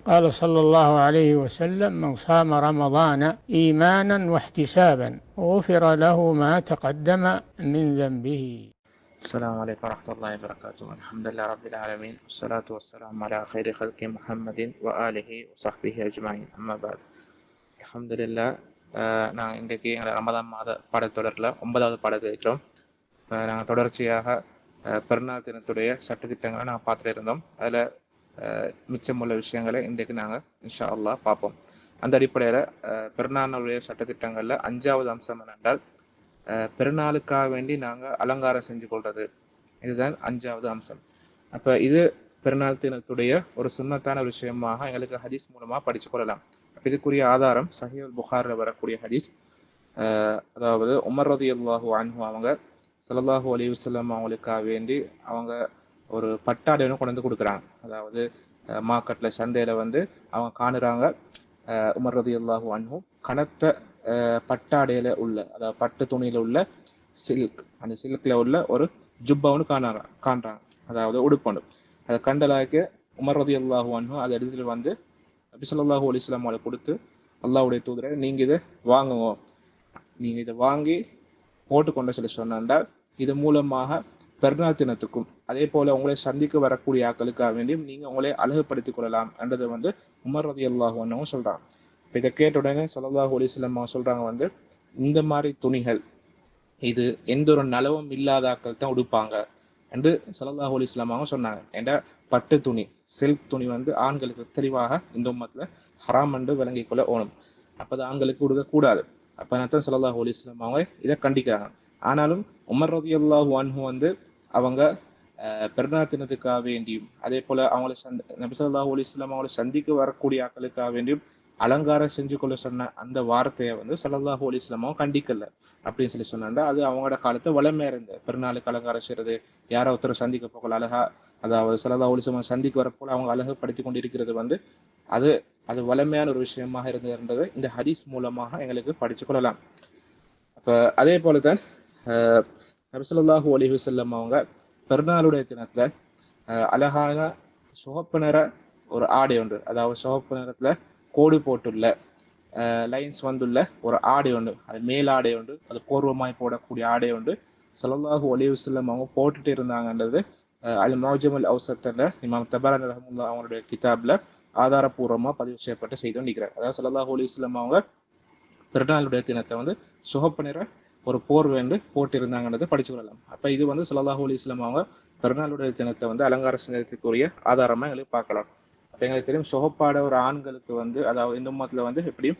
قال صلى الله عليه وسلم: من صام رمضان إيمانا واحتسابا غفر له ما تقدم من ذنبه. السلام عليكم ورحمة الله وبركاته. الحمد لله رب العالمين والصلاة والسلام على خير خلق محمد وآله وصحبه أجمعين. أما بعد. الحمد لله. நாங்கள் இன்றைக்கு எங்கள் ரமதான் மாத பாடத்தொடரில் 9வது பாடத்தில் இருக்கிறோம். நாங்கள் தொடர்ச்சியாக பெருநாள் தினத்துடைய சட்டத்திட்டங்களை நாங்கள் பார்த்துட்டு இருந்தோம். அதில் மிச்சமுள்ள விஷயங்களை இன்றைக்கு நாங்கள் இன்ஷா அல்லாஹ் பார்ப்போம். அந்த அடிப்படையில் பெருநாளுடைய சட்டத்திட்டங்களில் 5வது அம்சம் என்னென்றால், பெருநாளுக்காக வேண்டி நாங்கள் அலங்காரம் செஞ்சு கொள்வது. இதுதான் 5வது அம்சம். அப்போ இது பெருநாள் தினத்துடைய ஒரு சுன்னத்தான விஷயமாக எங்களுக்கு ஹதீஸ் மூலமாக படித்து கொள்ளலாம். இதுக்குரிய ஆதாரம் சஹீஹுல் புகாரில் வரக்கூடிய ஹதீஸ். அதாவது உமர் ரலியல்லாஹு அன்ஹு அவங்க ஸல்லல்லாஹு அலைஹி வஸல்லம் அவங்களுக்காக வேண்டி அவங்க ஒரு பட்டாடைன்னு கொண்டு வந்து கொடுக்குறாங்க. அதாவது மார்க்கெட்டில் சந்தையில் வந்து அவங்க காணுறாங்க, உமர் ரலியல்லாஹு அன்ஹு கனத்த பட்டாடையில் உள்ள, அதாவது பட்டு துணியில் உள்ள சில்க், அந்த சில்கில் உள்ள ஒரு ஜுப்பாவுன்னு காண்றாங்க, அதாவது உடுப்பொண்டு. அதை கண்டலாக்க உமர் ரலியல்லாஹு அன்ஹு அதை எடுத்துகிட்டு வந்து நபி ஸல்லல்லாஹு அலைஹி வஸல்லம் அவங்களை கொடுத்து, அல்லாஹ்வுடைய தூதரை நீங்கள் இதை வாங்குங்க, நீங்கள் இதை வாங்கி போட்டுக்கொண்டு சொல்லி சொன்னால் இது மூலமாக பெருநாள் தினத்துக்கும் அதே போல் உங்களை சந்திக்க வரக்கூடிய ஆக்களுக்காக வேண்டியும் நீங்கள் உங்களை அழகுபடுத்திக் கொள்ளலாம் என்றதை வந்து உமர் ரலியல்லாஹு அன்ஹு சொல்கிறாங்க. இப்போ இதை கேட்ட உடனே ஸல்லல்லாஹு அலைஹி வஸல்லம் அவங்க சொல்கிறாங்க வந்து, இந்த மாதிரி துணிகள் இது எந்த ஒரு நலவும் இல்லாத ஆக்கள் தான் உடுப்பாங்க என்று ஸல்லல்லாஹு அலைஹி வஸல்லம் அவங்க சொன்னாங்க. ஏன்னா பட்டு துணி, சில்க் துணி வந்து ஆண்களுக்கு தெளிவாக இந்த உம்மத்தில் ஹராம் என்று விளங்கிக் கொள்ள ஓணும். அப்போ அது ஆண்களுக்கு உடுக்கக்கூடாது. அப்போ தான் ஸல்லல்லாஹு அலைஹி வஸல்லம் அவங்க இதை கண்டிக்கிறாங்க. ஆனாலும் உமர் ரலியல்லாஹு அன்ஹு வந்து அவங்க பெருநாள் தினத்துக்காக வேண்டியும் அதே போல் அவங்கள நபி ஸல்லல்லாஹு அலைஹி வஸல்லம் அவங்களை சந்திக்க வரக்கூடிய ஆக்களுக்காக வேண்டியும் அலங்காரம் செஞ்சு கொள்ள சொன்ன அந்த வார்த்தையை வந்து ஸல்லல்லாஹு அலைஹி வஸல்லம் அவங்க கண்டிக்கல அப்படின்னு சொல்லி சொன்னாங்க. அது அவங்களோட காலத்தில் வளமையாக இருந்த பெருநாளுக்கு அலங்காரம் செய்கிறது, யாரோ ஒருத்தர் சந்திக்க போகல அழகா, அதாவது ஸல்லல்லாஹு அலைஹி வஸல்லம் சந்திக்க வரப்போல அவங்க அழகுபடுத்தி கொண்டு இருக்கிறது வந்து அது வளமையான ஒரு விஷயமாக இருந்தது இந்த ஹதீஸ் மூலமாக எங்களுக்கு படித்து கொள்ளலாம். அப்போ அதே போல தான் நபி ஸல்லல்லாஹு அலைஹி வஸல்லம் அவங்க பெருநாளுடைய தினத்தில் அழகான சிவப்பு நிற ஒரு ஆடை உண்டு, அதாவது சிவப்பு நிறத்தில் கோடு போட்டுள்ள லைன்ஸ் வந்துள்ள ஒரு ஆடை உண்டு, அது மேலாடை உண்டு, அது பூர்வமாய் போடக்கூடிய ஆடை உண்டு ஸல்லல்லாஹு அலைஹி வஸல்லம் அவங்க போட்டுட்டு இருந்தாங்கன்றது அல் முஅஜமுல் அவ்ஸத்ல இமாம் தபரானி ரஹ்மத்துல்லாஹி அவங்களுடைய கிதாபில் ஆதாரபூர்வமாக பதிவு செய்யப்பட்டு செய்து கொண்டிருக்கிறார். அதாவது ஸல்லல்லாஹு அலைஹி வஸல்லம் அவங்க பெருநாளுடைய தினத்தில் வந்து சிவப்பு நிற ஒரு போர்வேண்டு போட்டிருந்தாங்கன்றதை படிச்சு கொள்ளலாம். அப்போ இது வந்து ஸல்லல்லாஹு அலைஹி வஸல்லம் அவங்க பெருநாளுடைய தினத்தில் வந்து அலங்கார செய்யறதுக்குரிய ஆதாரமாக எங்களுக்கு பார்க்கலாம். அப்போ எங்களுக்கு தெரியும் சிவப்பாட ஒரு ஆண்களுக்கு வந்து, அதாவது இந்த உம்மத்தில் வந்து எப்படியும்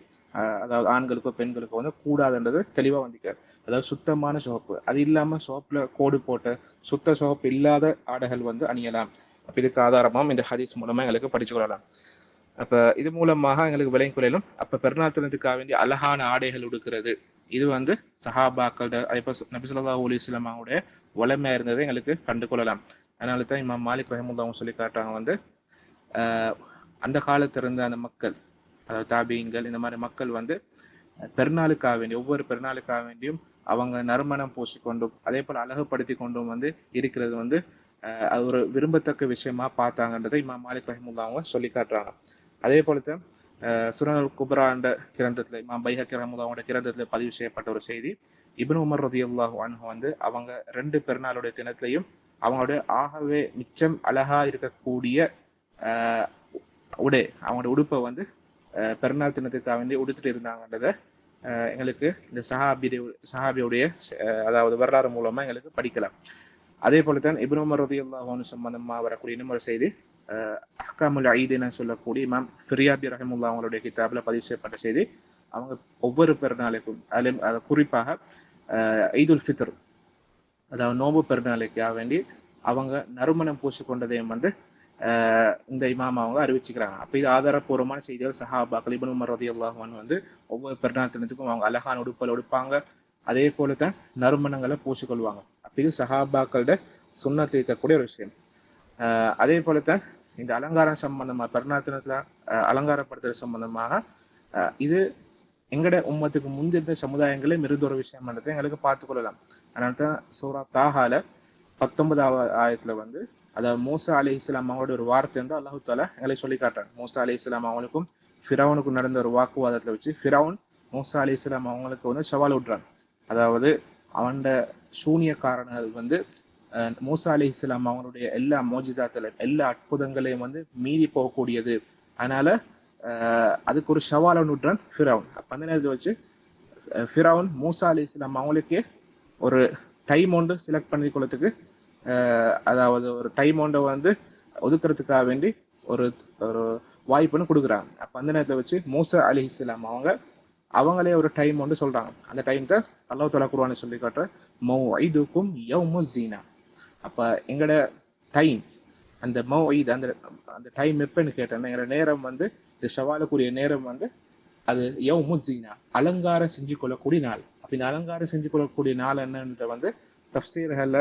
அதாவது ஆண்களுக்கோ பெண்களுக்கோ வந்து கூடாதுன்றது தெளிவாக வந்துக்கார். அதாவது சுத்தமான சிவப்பு, அது இல்லாமல் சிவப்பில் கோடு போட்ட சுத்த சிவப்பு இல்லாத ஆடைகள் வந்து அணியலாம். அப்போ இதுக்கு ஆதாரமாகவும் இந்த ஹதீஸ் மூலமாக எங்களுக்கு படிச்சு கொள்ளலாம். அப்போ இது மூலமாக எங்களுக்கு விளங்கி கொள்ளும். அப்போ பெருநாள் தினத்துக்காக வேண்டிய அழகான ஆடைகள் உடுக்கிறது இது வந்து சஹாபாக்களோட இப்போ நபி ஸல்லல்லாஹு அலைஹி வஸல்லம் அவங்களுடைய வளமையாக இருந்ததை எங்களுக்கு கண்டு கொள்ளலாம். அதனால தான் இமாம் மாலிக் ரஹிமத்துல்லாஹி அவங்க சொல்லி காட்டுறாங்க வந்து, அந்த காலத்தில் இருந்த அந்த மக்கள், அதாவது தாபீன்கள், இந்த மாதிரி மக்கள் வந்து பெருநாளுக்காக வேண்டி ஒவ்வொரு பெருநாளுக்காக வேண்டியும் அவங்க நறுமணம் பூசிக்கொண்டும் அதே போல் அழகுபடுத்தி கொண்டும் வந்து இருக்கிறது வந்து அது ஒரு விரும்பத்தக்க விஷயமா பார்த்தாங்கன்றதை இமாம் மாலிக் ரஹிமத்துல்லாஹி அவங்க சொல்லி காட்டுறாங்க. அதே போலத்தான் சுனனுல் குப்ரா என்ற கிரந்தத்தில் இமாம் பைஹக்கி ரஹ்மத்துல்லாஹி அவங்களோட கிரந்தத்தில் பதிவு செய்யப்பட்ட ஒரு செய்தி, இப்னு உமர் ரலியல்லாஹு அன்ஹு வந்து அவங்க 2 பெருநாளுடைய தினத்திலையும் அவங்களுடைய ஆகவே மிச்சம் அழகா இருக்கக்கூடிய அவங்களோட உடுப்பை வந்து பெருநாள் தினத்துக்காக வேண்டி உடுத்துட்டு இருந்தாங்கன்றதை எங்களுக்கு இந்த சஹாபியுடைய அதாவது வரலாறு மூலமாக எங்களுக்கு படிக்கலாம். அதே போலத்தான் இப்னு உமர் ரலியல்லாஹு அன்ஹு சம்பந்தமாக வரக்கூடிய இன்னொரு செய்தி, அஹ்காமுல் ஈத்னு சொல்லக்கூடிய இமாம் ஃபிரியாபி ரஹிமத்துல்லாஹி அவங்களுடைய கிதாபில் பதிவு செய்யப்பட்ட செய்தி, அவங்க ஒவ்வொரு பெருநாளுக்கும் அதில் குறிப்பாக ஈதுல் ஃபித்ர், அதாவது நோம்பு பெருநாளுக்காக வேண்டி அவங்க நறுமணம் பூசிக்கொண்டதையும் வந்து இந்த இமாம் அவங்க அறிவிச்சுக்கிறாங்க. அப்போ இது ஆதாரப்பூர்வமான செய்திகள். சஹாபாக்கள் இப்னு உமர் ரலியல்லாஹு அன்ஹு வந்து ஒவ்வொரு பெருநாள் தினத்துக்கும் அவங்க அழகான உடுப்பல் உடுப்பாங்க, அதே போல தான் நறுமணங்களை பூசிக்கொள்வாங்க. அப்போ இது சஹாபாக்களோட சுன்னத்தில் இருக்கக்கூடிய ஒரு விஷயம். அதே போலத்தான் இந்த அலங்காரம் சம்பந்தமாக பெருநாள் தினத்தில் அலங்காரப்படுத்துறது சம்பந்தமாக இது எங்கட உம்மத்துக்கு முந்திருந்த சமுதாயங்களே மிருதொரு விஷயம்ன்றதை எங்களுக்கு பார்த்து கொள்ளலாம். அதனால தான் சூரா தாஹால 19வது ஆயத்தில் வந்து அதாவது மூசா அலைஹிஸ்ஸலாம் அவங்களோட ஒரு வார்த்தை வந்து அல்லாஹ் தஆலா எங்களை சொல்லி காட்டுறாங்க. மூசா அலைஹிஸ்ஸலாம் அவங்களுக்கும் ஃபிரௌனுக்கும் நடந்த ஒரு வாக்குவாதத்துல வச்சு ஃபிரௌன் மூசா அலைஹிஸ்ஸலாம் அவங்களுக்கு வந்து சவால் விடுறாங்க. அதாவது அவன் சூனியக்காரர்கள் வந்து மூசா அலைஹிஸ்ஸலாம் அவங்களுடைய எல்லா மோஜிசாத்துல எல்லா அற்புதங்களையும் வந்து மீறி போகக்கூடியது. அதனால அதுக்கு ஒரு சவாலை விடுறான் ஃபிரௌன். அப்ப அந்த நேரத்தில் வச்சு ஃபிரௌன் மூசா அலைஹிஸ்ஸலாம் அவங்களுக்கே ஒரு டைம் ஒன்று செலக்ட் பண்ணிக்கொள்ளத்துக்கு அதாவது ஒரு டைம் ஒன்றை வந்து ஒதுக்குறதுக்காக வேண்டி ஒரு ஒரு வாய்ப்புன்னு கொடுக்குறாங்க. அப்போ அந்த நேரத்தில் வச்சு மூசா அலைஹிஸ்ஸலாம் அவங்களே ஒரு டைம் ஒன்று சொல்றாங்க. அந்த டைம் தான் அல்லாஹ் தஆலா குர்ஆன்ல சொல்லி காட்டுற மௌஇதுக்கும் யௌமுஸ் ஸீனா. அப்போ எங்களோட டைம் அந்த மௌஇத் அந்த டைம் எப்பன்னு கேட்டேன்னா எங்களோட நேரம் வந்து இந்த ஷவாலுக்குரிய நேரம் வந்து அது யௌமுஸ் ஸீனா, அலங்காரம் செஞ்சு கொள்ளக்கூடிய நாள். அப்போ இந்த அலங்காரம் செஞ்சு கொள்ளக்கூடிய நாள் என்னன்றதை வந்து தஃப்சீர்கள்ல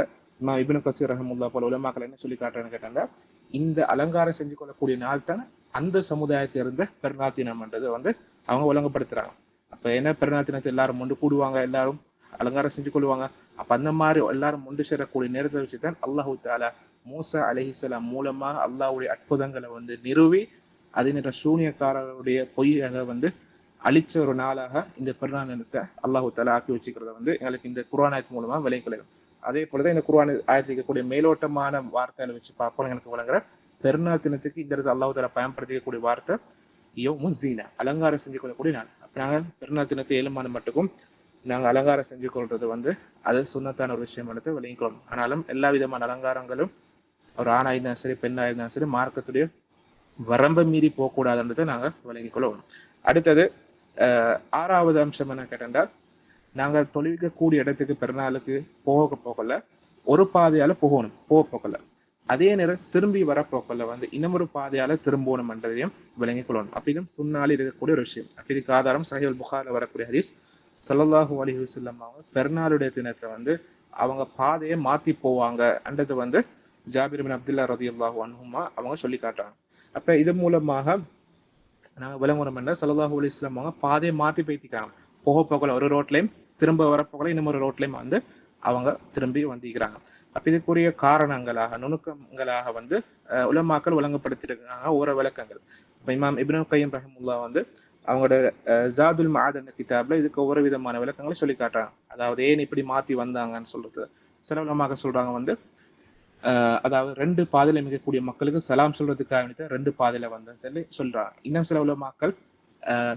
இப்னு கஸீர் ரஹ்மத்துல்லாஹி போல உலமாக்கள் என்ன சொல்லி காட்டுறேன்னு கேட்டாங்க, இந்த அலங்காரம் செஞ்சு கொள்ளக்கூடிய நாள் தான் அந்த சமுதாயத்தை இருந்த பெருநாள் தினம்ன்றது வந்து அவங்க ஒழுங்குபடுத்துறாங்க. அப்ப என்ன பெருநாள் தினத்தை எல்லாரும் ஒன்று கூடுவாங்க, எல்லாரும் அலங்காரம் செஞ்சு கொள்வாங்க. அப்ப அந்த மாதிரி எல்லாரும் ஒன்று சேரக்கூடிய நேரத்தை வச்சுதான் அல்லாஹு தஆலா மூசா அலைஹிஸ்ஸலாம் மூலமா அல்லாஹ்வுடைய அற்புதங்களை வந்து நிறுவி அதே சூனியக்காரருடைய பொய்யை வந்து அழிச்ச ஒரு நாளாக இந்த பெருநாள் தினத்தை அல்லாஹு தஆலா ஆக்கி வச்சுக்கிறத வந்து எங்களுக்கு இந்த குர்ஆன் ஆயத் மூலமா விளங்கிக். அதே போலதான் இந்த குர்ஆன் ஆயத்தில் இருக்கக்கூடிய மேலோட்டமான வார்த்தைகளை வச்சு பார்ப்போம் எனக்கு விளங்குற பெருநாள் தினத்துக்கு இந்த இடத்துல அல்லாஹ் தஆலா பயன்படுத்திக்கக்கூடிய வார்த்தை யௌமுஸ் ஸீனா, அலங்காரம் செஞ்சு கொள்ளக்கூடிய நாள். அப்ப நாங்கள் பெருநாள் தினத்தை 7 மாதம் மட்டுக்கும் நாங்கள் அலங்காரம் செஞ்சு கொள்றது வந்து அது சுன்னத்தான ஒரு விஷயம் எடுத்து விளங்கிக்கொள்ளும். ஆனாலும் எல்லா விதமான அலங்காரங்களும் ஒரு ஆணாக இருந்தாலும் சரி பெண்ணாக இருந்தாலும் சரி மார்க்கத்துடைய வரம்பை மீறி போகக்கூடாதுன்றதை நாங்கள் விளங்கிக் கொள்ளணும். அடுத்தது 6வது அம்சம் என்ன கேட்டால், நாங்கள் தொழுவிக்கக்கூடிய இடத்துக்கு பெருநாளுக்கு போகல ஒரு பாதையால போகணும், போகல அதே நேரம் திரும்பி வர போக்கல வந்து இன்னமொரு பாதையால திரும்பணும் என்றதையும் விளங்கிக் கொள்ளணும். அப்ப இதுவும் சுன்னாலில் இருக்கக்கூடிய ஒரு விஷயம். அப்ப இதுக்கு ஆதாரம் சஹீஹுல் புகாரில வரக்கூடிய ஹதீஸ், ஸல்லல்லாஹு அலைஹி வஸல்லம் அவங்க பெருநாளுடைய தினத்தை வந்து அவங்க பாதையை மாத்தி போவாங்க என்றது வந்து ஜாபிர் பின் அப்துல்லா ரலியல்லாஹு அன்ஹுமா அவங்க சொல்லி காட்டுறாங்க. அப்ப இது மூலமாக நாங்க விளங்குறோம் என்ன, ஸல்லல்லாஹு அலைஹி வஸல்லம் அவங்க பாதையை மாத்தி பேத்திக்கிறாங்க. போகல ஒரு ரோட்லையும் திரும்ப வரப்போகல இன்னொரு ரோட்லையும் வந்து அவங்க திரும்பி வந்திருக்கிறாங்க. அப்ப இதுக்குரிய காரணங்களாக நுணுக்கங்களாக வந்து உலமாக்கள் வழங்கப்படுத்திருக்காங்க ஒரு விளக்கங்கள். இப்ப இமாம் இப்னு கையம் ரஹ்மத்துல்லாஹ் வந்து அவங்களோட ஜாதுல் மஆத் என்ற கிதாப்ல இதுக்கு ஒவ்வொரு விதமான விளக்கங்களை சொல்லி காட்டுறாங்க. அதாவது ஏன் இப்படி மாத்தி வந்தாங்கன்னு சொல்றது. சில உலமாக்கள் சொல்றாங்க வந்து அதாவது 2 பாதையில மிகக்கூடிய மக்களுக்கு சலாம் சொல்றதுக்காக 2 பாதையில வந்தேன்னு சொல்லி சொல்றாங்க. இன்னும் சில உலமாக்கள்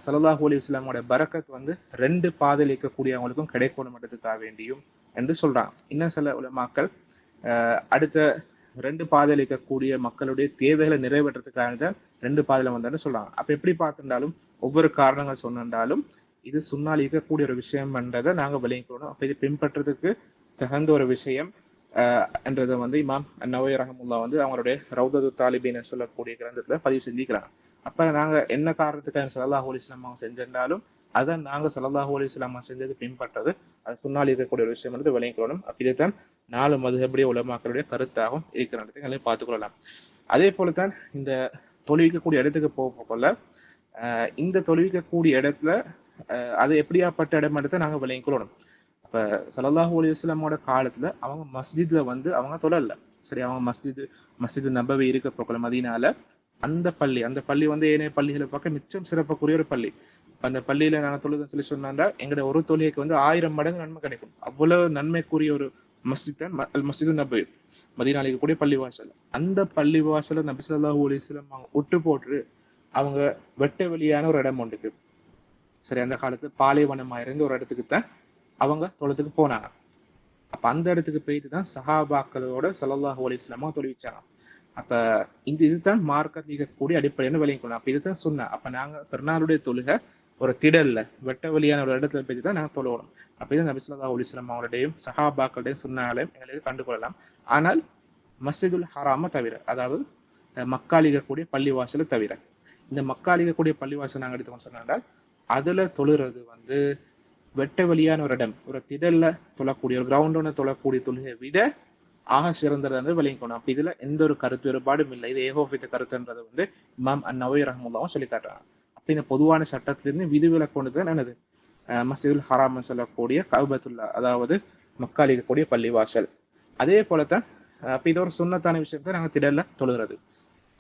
ஸல்லல்லாஹு அலைஹி வஸல்லமோட பரக்கத் வந்து 2 பாதையில் இருக்கக்கூடியவங்களுக்கும் கிடைக்கணும்ன்றதுக்காக வேண்டியும் என்று சொல்றாங்க. இன்னும் சில உலமாக்கள் அடுத்த 2 பாதையில் இருக்கக்கூடிய மக்களுடைய தேவைகளை நிறைவேற்றத்துக்காக தான் 2 பாதையில வந்தான்னு சொல்றாங்க. அப்ப எப்படி பார்த்திருந்தாலும் ஒவ்வொரு காரணங்கள் சொன்னாலும் இது சுன்னால் இருக்கக்கூடிய ஒரு விஷயம் என்றதை நாங்க விளங்கிக்கணும். அப்ப இது பின்பற்றதுக்கு தகுந்த ஒரு விஷயம் என்றதை வந்து இமாம் அன்-நவவி ரஹ்மத்துல்லாஹ் வந்து அவங்களுடைய ரௌதத்து தாலிபீன் சொல்லக்கூடிய கிரந்தத்துல பதிவு செஞ்சுக்கிறாங்க. அப்ப நாங்க என்ன காரணத்துக்காக ஸல்லல்லாஹு அலைஹி வஸல்லம் அவங்க செஞ்சிருந்தாலும் அதை நாங்க ஸல்லல்லாஹு அலைஹி வஸல்லம் செஞ்சது பின்பற்றது அது சுன்னால் இருக்கக்கூடிய ஒரு விஷயம் வந்து விளங்கிக்கணும். அப்ப இதைத்தான் 4 மதுஹபுடைய உலமாக்களுடைய கருத்தாகவும் இருக்கிறதை பார்த்துக்கொள்ளலாம். அதே போலத்தான் இந்த தொழுவிக்கக்கூடிய இடத்துக்கு போகல இந்த தொழுவிக்கக்கூடிய இடத்துல அது எப்படியாப்பட்ட இடம் எடுத்து நாங்க விளங்கிக்கொள்ளணும். இப்ப ஸல்லல்லாஹு அலைஹி வஸல்லமோட காலத்துல அவங்க மஸ்ஜித்ல வந்து அவங்க தொழல. சரி, அவங்க மஸ்ஜித் நபவி இருக்க போகல மதீனால அந்த பள்ளி வந்து ஏனைய பள்ளிகளை பார்க்க மிச்சம் சிறப்புக்குரிய ஒரு பள்ளி. அந்த பள்ளியில நாங்க தொழுதுன்னு சொல்லி சொன்னாண்டா எங்களோட ஒரு தொழுகைக்கு வந்து 1000 மடங்கு நன்மை கிடைக்கும். அவ்வளவு நன்மைக்குரிய ஒரு மஸ்ஜித் தான் மஸ்ஜித் நபவி, மதீனால இருக்கக்கூடிய பள்ளிவாசல். அந்த பள்ளிவாசல நபி ஸல்லல்லாஹு அலைஹி வஸல்லம் அவங்க விட்டு போட்டு அவங்க வெட்ட வெளியான ஒரு இடம் ஒன்றுக்கு, சரி அந்த காலத்துல பாலைவனமா இருந்து ஒரு இடத்துக்கு தான் அவங்க தொழுதுக்கு போனாங்க. அப்ப அந்த இடத்துக்கு போயிட்டு தான் சஹாபாக்களோட ஸல்லல்லாஹு அலைஹி வஸல்லம் தொழுவிச்சாங்க. அப்ப இதுதான் மார்க்கத்தில் இருக்கக்கூடிய அடிப்படையான விளங்கிக்கணும். அப்ப இதுதான் சொன்ன. அப்ப நாங்க பெருநாளுடைய தொழுகை ஒரு திடல்ல வெட்ட வெளியான ஒரு இடத்துல போயிட்டு தான் நாங்க தொழுவோம். அப்ப இதை நபி ஸல்லல்லாஹு அலைஹி வஸல்லம் அவருடையும் சஹாபாக்களுடையும் சொன்னாலையும் எங்களுக்கு கண்டு கொள்ளலாம். ஆனால் மஸ்ஜிதுல் ஹராம தவிர, அதாவது மக்காலிக்கக்கூடிய பள்ளிவாசலை தவிர, இந்த மக்காலிக்கக்கூடிய பள்ளிவாசல் நாங்கள் எடுத்துக்கொண்டு சொன்னால் அதுல தொழுறது வந்து வெட்ட வெளியான ஒரு இடம், ஒரு திடல்ல தொழக்கூடிய ஒரு கிரவுண்டோட தொழக்கூடிய தொழுகை விட ஆக சிறந்தது வந்து விளங்கிக்கணும். அப்ப இதுல எந்த ஒரு கருத்து வேறுபாடும் இல்லை. இது ஏகோபித்த கருத்துன்றது வந்து இமாம் அன்-நவவி ரஹ்மத்துல்லாஹ் சொல்லி காட்டுறாங்க. அப்ப இந்த பொதுவான சட்டத்திலிருந்து விதிவிலக்கு கொண்டுதான் என்னது மஸ்ஜிதுல் ஹராம் சொல்லக்கூடிய கஅபத்துல்லாஹ், அதாவது மக்காலிக்கக்கூடிய பள்ளிவாசல். அதே போலத்தான் அப்போ இது ஒரு சுன்னத்தான விஷயத்த நாங்கள் திடல்ல தொழுகிறது.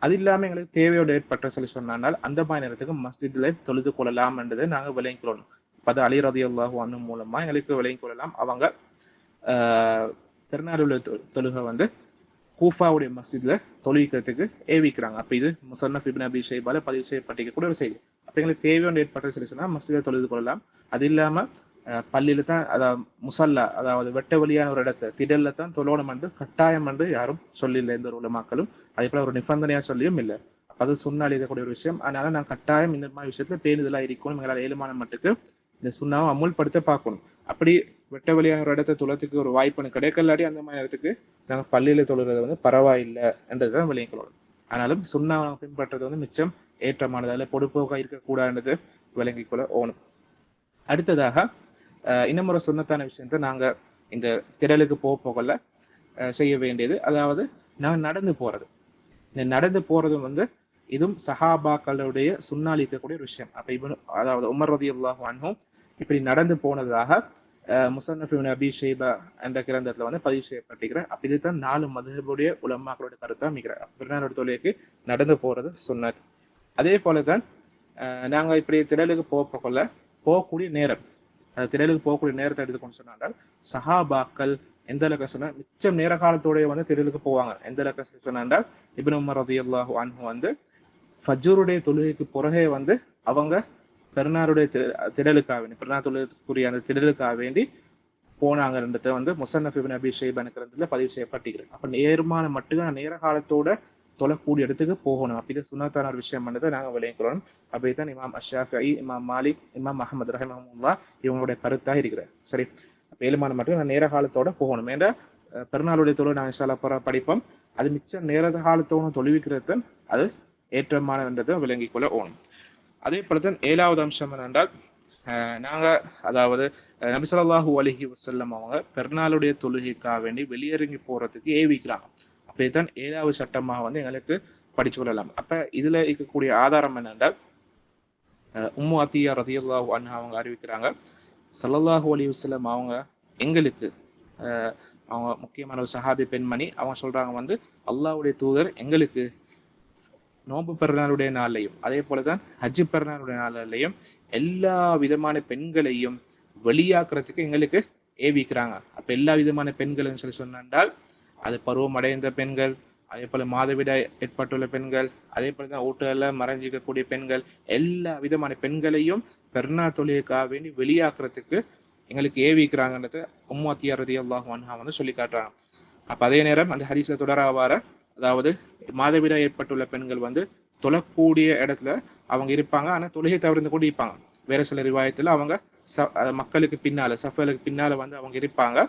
அது இல்லாமல் எங்களுக்கு தேவையோடு ஏற்பட்ட சொல்லி சொன்னால் அந்த மாதிரி நேரத்துக்கு மஸ்ஜிதில் தொழுது கொள்ளலாம் என்றதை நாங்கள் விளங்கிக் கொள்ளணும். அது அலி ரலியல்லாஹு அன்ஹு மூலமா எங்களுக்கு விளங்கிக் கொள்ளலாம். அவங்க திருநாளுடைய தொழுகை வந்து கூஃபாவுடைய மஸ்ஜிதில் தொழுகிறதுக்கு ஏவிக்கிறாங்க. அப்போ இது முஸன்னஃப் இப்னு அபி ஷைபால பதிவு செய்யப்பட்டிருக்க கூட ஒரு செய்தி. அப்போ எங்களுக்கு தேவையோடு ஏற்பட்ட சொல்லி சொன்னால் மஸ்ஜிதில் தொழுது கொள்ளலாம். அது இல்லாமல் பள்ளியில தான் அதாவது முசல்லா அதாவது வெட்ட வழியான ஒரு இடத்துல திடல்ல தான் தொழணும் என்று கட்டாயம் என்று யாரும் சொல்லியில்லை எந்த ஒரு உலமாக்களும். அதே போல ஒரு நிபந்தனையா சொல்லியும் இல்லை. அது சுண்ணால் இருக்கக்கூடிய ஒரு விஷயம். அதனால நான் கட்டாயம் இந்த மாதிரி விஷயத்துல பேணுதலா இருக்கணும். எங்களால் ஏழுமான மட்டுக்கு இந்த சுண்ணாவை அமுல்படுத்த பார்க்கணும். அப்படி வெட்ட வழியான ஒரு இடத்த தொழத்துக்கு ஒரு வாய்ப்பு கிடைக்கலாடி அந்த மாதிரி இடத்துக்கு நாங்கள் பள்ளியில தொழுறது வந்து பரவாயில்லை என்றதுதான் விளங்கிக்கொள்ளணும். ஆனாலும் சுண்ணாவை பின்பற்றது வந்து மிச்சம் ஏற்றமானது, அதில் பொடுப்போக்காக இருக்கக்கூடாதுன்றது விளங்கிக் கொள்ள ஓணும். அடுத்ததாக இன்னும் ஒரு சுன்னத்தான விஷயத்த நாங்கள் இந்த திடலுக்கு போகல செய்ய வேண்டியது, அதாவது நாங்கள் நடந்து போறது. இந்த நடந்து போறது வந்து இதுவும் சஹாபாக்களுடைய சுன்னால் இருக்கக்கூடிய ஒரு விஷயம். அப்ப இவனு அதாவது உமர் ரலியல்லாஹு அன்ஹு இப்படி நடந்து போனதாக முஸன்னஃப் இப்னு அபி ஷைபா என்ற கிரந்தத்துல வந்து பதிவு செய்யப்பட்டிருக்கிறேன். அப்ப இதுதான் 4 மதுஹபுடைய உலமாக்களுடைய கருத்தா மிகிற பிறநாடு தொழிலுக்கு நடந்து போறது சுன்னத். அதே போலதான் நாங்கள் இப்படி திடலுக்கு போகக்கூடிய நேரம், திடலுக்கு போகக்கூடிய நேரத்தை எடுத்துக்கொண்டு சொன்னால் சஹாபாக்கள் எந்த அளவுக்கு சொன்னா மிச்சம் நேர காலத்தோடய வந்து திடலுக்கு போவாங்க. எந்த அளவுக்கு சொன்னால் இப்னு உமர் ரலியல்லாஹு அன்ஹு வந்து ஃபஜ்ருடைய தொழுகைக்கு பிறகே வந்து அவங்க பெருநாளுடைய திடலுக்காக பெருநாள் தொழுகைக்குரிய அந்த திடலுக்காக வேண்டி போனாங்கன்றத வந்து முஸன்னஃப் இப்னு அபி ஷைபா கிரந்தத்துல பதிவு செய்யப்பட்டிருக்கிறது. அப்ப நேர்மான மட்டும் நேர காலத்தோட தொழக்கூடிய இடத்துக்கு போகணும். அப்ப இது சுன்னத்தான ஒரு விஷயம் பண்ணதை நாங்கள் விளைவிக்கிறோம். அப்படித்தான் இமாம் அஷ்ஷாஃபிஈ, இமாம் மாலிக், இமாம் அஹ்மத் ரஹிமஹுல்லாஹ் இவங்களுடைய கருத்தாக இருக்கிறார். சரி, ஏழுமான மட்டும் நான் நேர காலத்தோட போகணும். ஏன்னா பெருநாளுடைய தொழில் நான் இன்ஷா அல்லாஹ் படிப்போம். அது மிச்சம் நேர காலத்தோட தொழுவிக்கிறது அது ஏற்றமானன்றதை விளங்கிக் கொள்ள ஓணும். அதே போலதான் 7வது அம்சம் என்னென்றால் நாங்கள் அதாவது நபி ஸல்லல்லாஹு அலைஹி வஸல்லம் அவங்க பெருநாளுடைய தொழுகைக்காக வேண்டி வெளியிறங்கி போறதுக்கு ஏவிக்கிறாங்க. அப்படித்தான் 7வது சட்டமாக வந்து எங்களுக்கு படிச்சு கொள்ளலாம். அப்ப இதுல இருக்கக்கூடிய ஆதாரம் என்னென்றால் உம்மு அத்தியா ரலியல்லாஹு அன்ஹா அவங்க அறிவிக்கிறாங்க, ஸல்லல்லாஹு அலைஹி வஸல்லம் அவங்க எங்களுக்கு அவங்க முக்கியமான ஒரு சஹாபி பெண்மணி அவங்க சொல்றாங்க வந்து அல்லாஹ்வுடைய தூதர் எங்களுக்கு நோன்பு பெருநாளுடைய நாளையும் அதே போலதான் ஹஜ்ஜு பெருநாளுடைய நாளையும் எல்லா விதமான பெண்களையும் வெளியாக்குறதுக்கு எங்களுக்கு ஏவிக்கிறாங்க. அப்ப எல்லா விதமான பெண்கள் சொல்லி சொன்னால் அது பருவம் அடைந்த பெண்கள், அதே போல மாதவிடாய் ஏற்பட்டுள்ள பெண்கள், அதே போலதான் ஊட்டல மறைஞ்சிக்கக்கூடிய பெண்கள், எல்லா விதமான பெண்களையும் பெருநாள் தொழுகைக்காக வேண்டி வெளியாக்குறதுக்கு எங்களுக்கு ஏவிக்கிறாங்கன்றத உம்மு அத்தியா ரலியல்லாஹு அன்ஹா வந்து சொல்லி காட்டுறாங்க. அப்ப அதே நேரம் அந்த ஹதீஸ்ல தொடராவார அதாவது மாதவிடாய் ஏற்பட்டுள்ள பெண்கள் வந்து தொழக்கூடிய இடத்துல அவங்க இருப்பாங்க, ஆனா தொழுகை தவிர்த்து கூட இருப்பாங்க. வேற சில ரிவாயத்துல அவங்க மக்களுக்கு பின்னால சஃபலுக்கு பின்னால வந்து அவங்க இருப்பாங்க.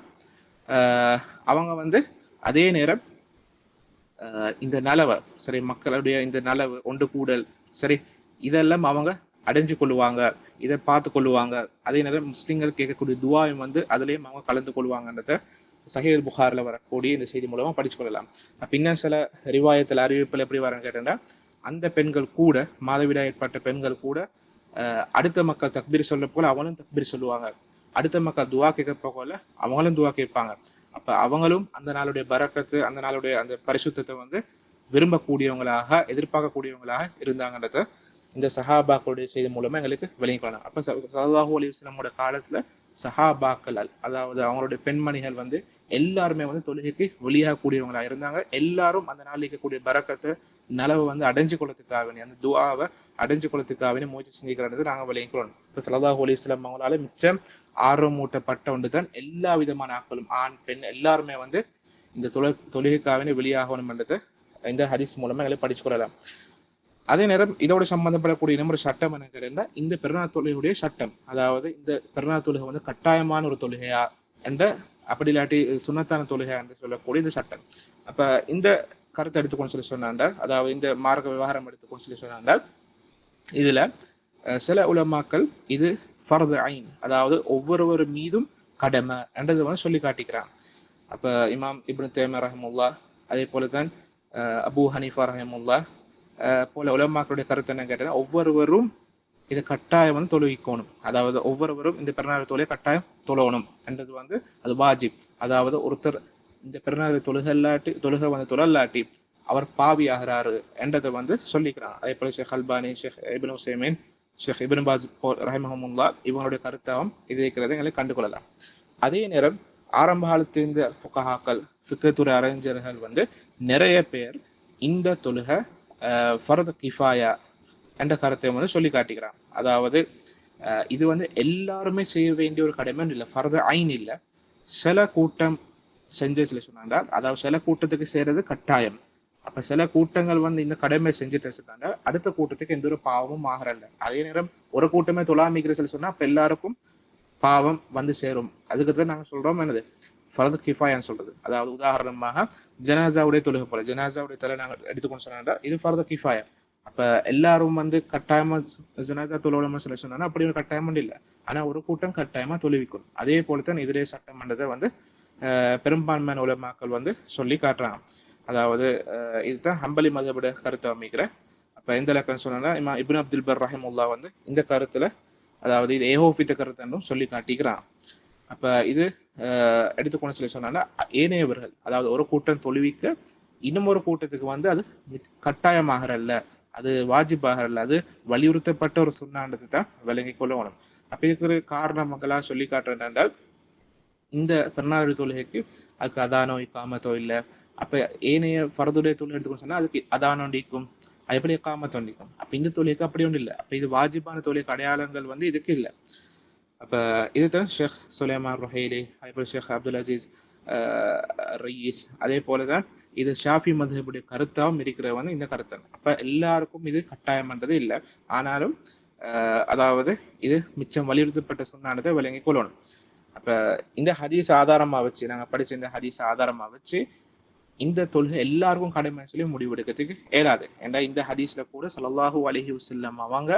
அவங்க வந்து அதே நேரம் இந்த நலவை சரி மக்களுடைய இந்த நலவு ஒன்று கூடல் சரி இதெல்லாம் அவங்க அடைஞ்சு கொள்ளுவாங்க, இதை பார்த்து கொள்ளுவாங்க. அதே நேரம் முஸ்லிம்கள் கேட்கக்கூடிய துவாயும் வந்து அதுலேயும் அவங்க கலந்து கொள்வாங்கன்றத சஹீஹ் புகாரில் வரக்கூடிய இந்த செய்தி மூலமா படிச்சு கொள்ளலாம். பின்னர் சில ரிவாயத்தில் அறிவிப்பில் எப்படி வரன்னு கேட்டேன்னா அந்த பெண்கள் கூட மாதவிடாய் ஏற்பட்ட பெண்கள் கூட அடுத்த மக்கள் தக்பீர் சொல்ல போல அவங்களும் தக்பீர் சொல்லுவாங்க, அடுத்த மக்கள் துவா கேட்க போல அவங்களும் துவா கேட்பாங்க. அப்ப அவங்களும் அந்த நாளுடைய பரக்கத்து அந்த நாளுடைய அந்த பரிசுத்தத்தை வந்து விரும்பக்கூடியவங்களாக எதிர்பார்க்கக்கூடியவங்களாக இருந்தாங்கன்றத இந்த சஹாபாக்களுடைய செய்தி மூலமா எங்களுக்கு விளங்கிக்கலாம். அப்ப ஸல்லல்லாஹு அலைஹி வஸல்லமோட காலத்துல சஹாபாக்கள் அதாவது அவங்களுடைய பெண்மணிகள் வந்து எல்லாருமே வந்து தொழுகைக்கு வெளியாகக்கூடியவங்களா இருந்தாங்க. எல்லாரும் அந்த நாள் இருக்கக்கூடிய பரக்கத்தை நலவை வந்து அடைஞ்சு கொள்ளத்துக்காக அந்த துவாவை அடைஞ்சு கொள்ளத்துக்காக முயற்சி செஞ்சுக்கிறது நாங்கள் விளங்கிக்கிறோம். இப்போ ஸல்லல்லாஹு அலைஹி வஸல்லம் அவங்களால மிச்சம் ஆர்வம் ஊட்டப்பட்ட ஒன்று தான் எல்லா விதமான ஆட்களும் ஆண் பெண் எல்லாருமே வந்து இந்த தொழுகைக்காக வெளியாகணும் என்றதை இந்த ஹதீஸ் மூலமா எங்களுக்கு படிச்சு கொள்ளலாம். அதே நேரம் இதோட சம்பந்தப்படக்கூடிய இன்னொரு சட்டம் என்ன, இந்த பெருநாள் தொழுகையுடைய சட்டம், அதாவது இந்த பெருநாள் தொழுகை வந்து கட்டாயமான ஒரு தொழுகையா என்ற அப்படி இல்லாட்டி சுன்னத்தான தொழுகை என்று சொல்லக்கூடிய இந்த சட்டம். அப்ப இந்த கருத்தை எடுத்துக்கொண்டு சொல்லி சொன்னாண்டால் அதாவது இந்த மார்க்க விவகாரம் எடுத்துக்கொண்டு சொல்லி சொன்னாண்டால் இதுல சில உலமாக்கள் இது ஃபர்து ஐன் அதாவது ஒவ்வொருவர் மீதும் கடமை என்றது வந்து சொல்லி காட்டிக்கிறாங்க. அப்ப இமாம் இப்னு தைமிய்யா ரஹிமஹுல்லாஹ் அதே போலதான் அபூ ஹனீஃபா ரஹிமஹுல்லாஹ் போல உலமாக்களுடைய கருத்து என்ன கேட்டா ஒவ்வொருவரும் இதை கட்டாயம் வந்து தொழுவிக்கணும், அதாவது ஒவ்வொருவரும் இந்த பெருநாள் தொழிலை கட்டாயம் தொழணும் என்றது வந்து அது வாஜிப். அதாவது ஒருத்தர் இந்த பெருநாள் தொழுகை வந்து தொழல்லாட்டி அவர் பாவி ஆகிறாரு என்றதை வந்து சொல்லிக்கிறாங்க. அதே போல ஷேக் அல்பானி, ஷேக் இப்னு உசைமீன், ஷேக் இப்னு பாஸ் ரஹிமஹுமுல்லா இவங்களுடைய கருத்தாவும் இது இருக்கிறத எங்களை கண்டுகொள்ளலாம். அதே நேரம் ஆரம்ப காலத்து இந்த ஃபுகஹாக்கள், ஃபிக்ஹ் அறிஞர்கள் வந்து நிறைய பேர் இந்த தொழுகை ஃபர்து கிஃபாயா என்ற கருத்தை வந்து சொல்லி காட்டுகிறான். அதாவது இது வந்து எல்லாருமே செய்ய வேண்டிய ஒரு கடமை இல்லை, ஃபர்து ஐன் இல்லை. சில கூட்டம் செஞ்சு சொன்னாங்க, அதாவது சில கூட்டத்துக்கு செய்யறது கட்டாயம். அப்ப சில கூட்டங்கள் வந்து இந்த கடமை செஞ்சுட்டு வச்சுட்டாங்க, அடுத்த கூட்டத்துக்கு எந்த ஒரு பாவமும் ஆகிறல்ல. அதே நேரம் ஒரு கூட்டமே தொழாமிக்கிற சொன்னா அப்ப எல்லாருக்கும் பாவம் வந்து சேரும். அதுக்கு தான் நாங்க சொல்றோம் என்னது ஃபர்து கிஃபாயான்னு சொல்றது. அதாவது உதாரணமாக ஜனாசாவுடைய தொழுகை போல, ஜனாசாவுடைய தொலை நாங்க எடுத்துக்கொண்டு சொன்னா இது ஃபர்து கிஃபாயா. அப்ப எல்லாரும் வந்து கட்டாயமா ஜனாசா தொழுவலமா சொன்னா அப்படி ஒரு கட்டாயமும் இல்லை. ஆனா ஒரு கூட்டம் கட்டாயமா தொழுவிக்கணும். அதே போலத்தான் எதிரே சட்டமன்றத்தை வந்து பெரும்பான்மையான உலமாக்கள் வந்து சொல்லி காட்டுறாங்க. அதாவது இதுதான் ஹம்பலி மதபோட கருத்தை அமைக்கிறேன். அப்ப எந்த இலக்கம் சொன்னா இப்னு அப்துல் பர் ரஹிமுல்லா வந்து இந்த கருத்துல, அதாவது இது ஏகோபித்த கருத்துன்னு சொல்லி காட்டிக்கிறான். அப்ப இது எடுத்துக்கொண்டு சொல்லி சொன்னா ஏனையவர்கள், அதாவது ஒரு கூட்டம் தொழுவிக்க இன்னும் ஒரு கூட்டத்துக்கு வந்து அது கட்டாயமாகறல்ல, அது வாஜிபாகறல்ல, அது வலியுறுத்தப்பட்ட ஒரு சுண்ணாண்டத்தை தான் விளங்கி கொள்ளணும். அப்ப இதுக்கு ஒரு காரணங்களா சொல்லி காட்டுறேன் என்றால், இந்த பெருநாள் தொழுகைக்கு அதுக்கு அதானோ இக்காமத்தோ இல்லை. அப்ப ஏனைய ஃபர்துடைய தொழில் எடுத்துக்கணும் சொன்னா அதுக்கு அதானோ நீக்கும், எப்படி இக்காமத்தோ நீக்கும். அப்ப இந்த தொழிலுக்கு அப்படி ஒன்றும் இல்லை. அப்ப இது வாஜிபான தொழிலுக்கு அடையாளங்கள் வந்து இதுக்கு இல்லை. அப்ப இதுதான் ஷேக் சுலைமான் ருஹைலி, அதேபோல் ஷேக் அப்துல் அசீஸ் ரயீஸ், அதே போலதான் இது ஷாஃபி மதுஹபுடைய கருத்தாவும் இருக்கிற வந்து இந்த கருத்து. அப்ப எல்லாருக்கும் இது கட்டாயம் பண்றது இல்லை. ஆனாலும் அதாவது இது மிச்சம் வலியுறுத்தப்பட்ட சுண்ணானதை விளங்கி கொள்ளணும். அப்ப இந்த ஹதீஸ் ஆதாரமா வச்சு, நாங்க படிச்ச இந்த ஹதீஸ் ஆதாரமா வச்சு இந்த தொழுகை எல்லாருக்கும் கடமை சொல்லி முடிவெடுக்கிறதுக்கு இயலாது. ஏன்னா இந்த ஹதீஸ்ல கூட ஸல்லல்லாஹு அலைஹி வஸல்லம் அவங்க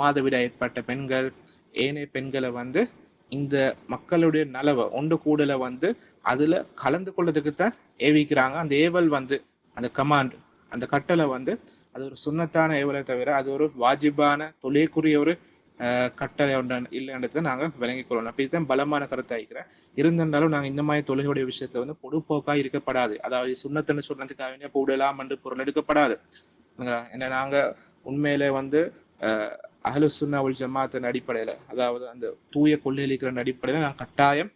மாதவிடா ஏற்பட்ட பெண்கள், ஏனைய பெண்களை வந்து இந்த மக்களுடைய நலவை ஒன்று கூடல வந்து அதுல கலந்து கொள்றதுக்கு தான் ஏவிக்கிறாங்க. அந்த ஏவல் வந்து அந்த கமாண்ட், அந்த கட்டளை வந்து அது ஒரு சுன்னத்தான ஏவலை தவிர அது ஒரு வாஜிபான தொழிற்குரிய ஒரு கட்டளை ஒன்று இல்லைன்றதை நாங்கள் விளங்கிக் கொள்ளணும். அப்போ இதுதான் பலமான கருத்தாகிறேன். இருந்தாலும் நாங்கள் இந்த மாதிரி தொழுகையுடைய விஷயத்துல வந்து பொதுப்போக்காக இருக்கப்படாது. அதாவது சுண்ணத்துன்னு சொன்னதுக்காக வேண்டிய கூடலாம் என்று பொருள் எடுக்கப்படாது. ஏன்னா நாங்கள் உண்மையில வந்து அஹ்லு சுன்னா வல் ஜமாத்தின் அடிப்படையில, அதாவது அந்த தூய கொள்கையிலிக்கிற அடிப்படையில நான் கட்டாயம்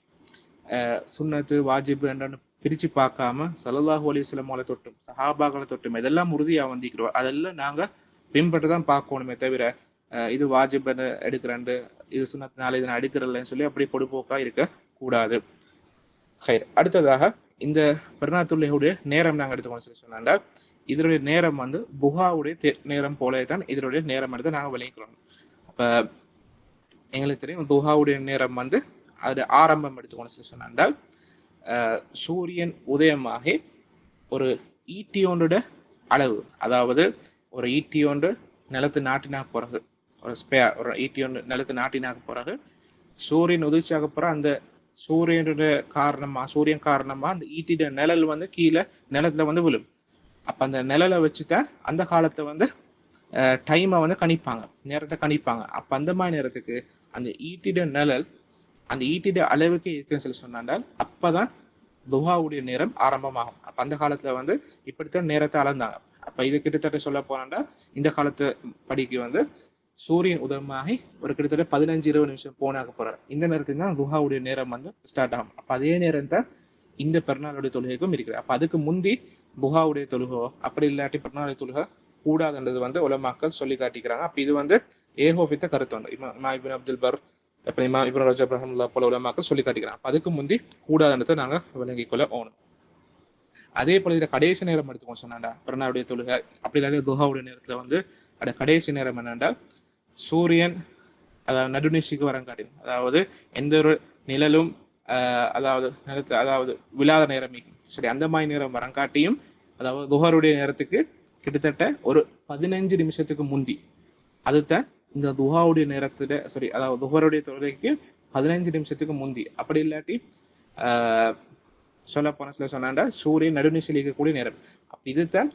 சுன்னத்து வாஜிபு என்றன்னு பிரிச்சு பார்க்காம ஸல்லல்லாஹு அலைஹி வஸல்லம் அவங்களை தொட்டும் சஹாபாக்களை தொட்டும் இதெல்லாம் உறுதியா வந்திக்கிறோம். அதெல்லாம் நாங்க பின்பற்ற தான் பார்க்கணுமே தவிர இது வாஜிபன்னு எடுக்கிறேன், இது சுன்னத்தினால இதை அடிக்கிறல்லன்னு சொல்லி அப்படி பொடுப்போக்கா இருக்க கூடாது. அடுத்ததாக இந்த பெருநாத்துடைய நேரம் நாங்கள் எடுத்துக்கணும் சொல்லி சொன்னா, இதனுடைய நேரம் வந்து புகாவுடைய நேரம் போல தான் இதனுடைய நேரம் எடுத்து நாங்கள் விளங்கிக்கிறோம். அப்ப எங்களுக்கு தெரியும் துஹாவுடைய நேரம் வந்து அது ஆரம்பம் எடுத்துக்கணும் சொல்லி சொன்னால், சூரியன் உதயமாகி ஒரு ஈட்டியோண்டோட அளவு, அதாவது ஒரு ஈட்டியோண்டு நிலத்து நாட்டினாக பிறகு, ஒரு ஈட்டியோண்டு நிலத்து நாட்டினாக பிறகு சூரியன் உதிர்ச்சியாக பிறகு அந்த சூரியன் காரணமா அந்த ஈட்டியோட நிழல் வந்து கீழே நிலத்துல வந்து விழும். அப்ப அந்த நிழலை வச்சுதான் அந்த காலத்தை வந்து டைமை வந்து கணிப்பாங்க, நேரத்தை கணிப்பாங்க. அப்ப அந்த மாதிரி நேரத்துக்கு அந்த ஈட்டிட நிழல் அந்த ஈட்டிட அளவுக்கு இருக்குன்னு சொல்லி சொன்னால் அப்பதான் துஹாவுடைய நேரம் ஆரம்பமாகும். அப்ப அந்த காலத்துல வந்து இப்படித்தான் நேரத்தை அளந்தாங்க. அப்ப இது கிட்டத்தட்ட சொல்ல போனா இந்த காலத்து படிக்கு வந்து சூரியன் உதயமாகி ஒரு கிட்டத்தட்ட 15-20 நிமிஷம் போனாக்க போற இந்த நேரத்துக்கு தான் துஹாவுடைய நேரம் வந்து ஸ்டார்ட் ஆகும். அப்ப அதே நேரம் தான் இந்த பெருநாளுடைய தொழுகைக்கும் இருக்குது. அப்ப அதுக்கு முந்தி துஹாவுடைய தொழுகோ அப்படி இல்லாட்டி பெருநாளுடைய தொழுகை கூடாதுன்றது வந்து உலமாக்கள் சொல்லி காட்டிக்கிறாங்க. அப்ப இது வந்து ஏகோபித்த கருத்து வந்து இமாம் இப்னு அப்துல் பர், இமாம் இப்னு ரஜப் ரஹ்மத்துல்லாஹி போல உலமாக்கள் சொல்லி காட்டிக்கிறாங்க. அதுக்கு முந்தி கூடாதுன்றதை நாங்க விளங்கிக் கொள்ள ஓணும். அதே போல இதை கடைசி நேரம் எடுத்துக்கோங்க சொன்னாண்டா பெருநாளுடைய தொழுகை அப்படி இல்லாட்டி துஹாவுடைய நேரத்துல வந்து அந்த கடைசி நேரம் என்னண்டா சூரியன் அதாவது நடுநிசிக்கு வரங்காட்டியும், அதாவது எந்த ஒரு நிழலும் அதாவது நிலத்து அதாவது விழாத நேரம் சரி அந்த மாதிரி நேரம் வரங்காட்டியும், அதாவது துஹருடைய நேரத்துக்கு கிட்டத்தட்ட ஒரு 15 நிமிஷத்துக்கு முந்தி, அதுதான் இந்த துஹாவுடைய நேரத்துல சரி அதாவது துஹருடைய தொழுகைக்கு 15 நிமிஷத்துக்கு முந்தி. அப்படி இல்லாட்டி சொல்ல போன சில சொன்னாண்டா சூரியன் நடுநிசையில் இருக்கக்கூடிய நேரம். அப்ப இதுதான்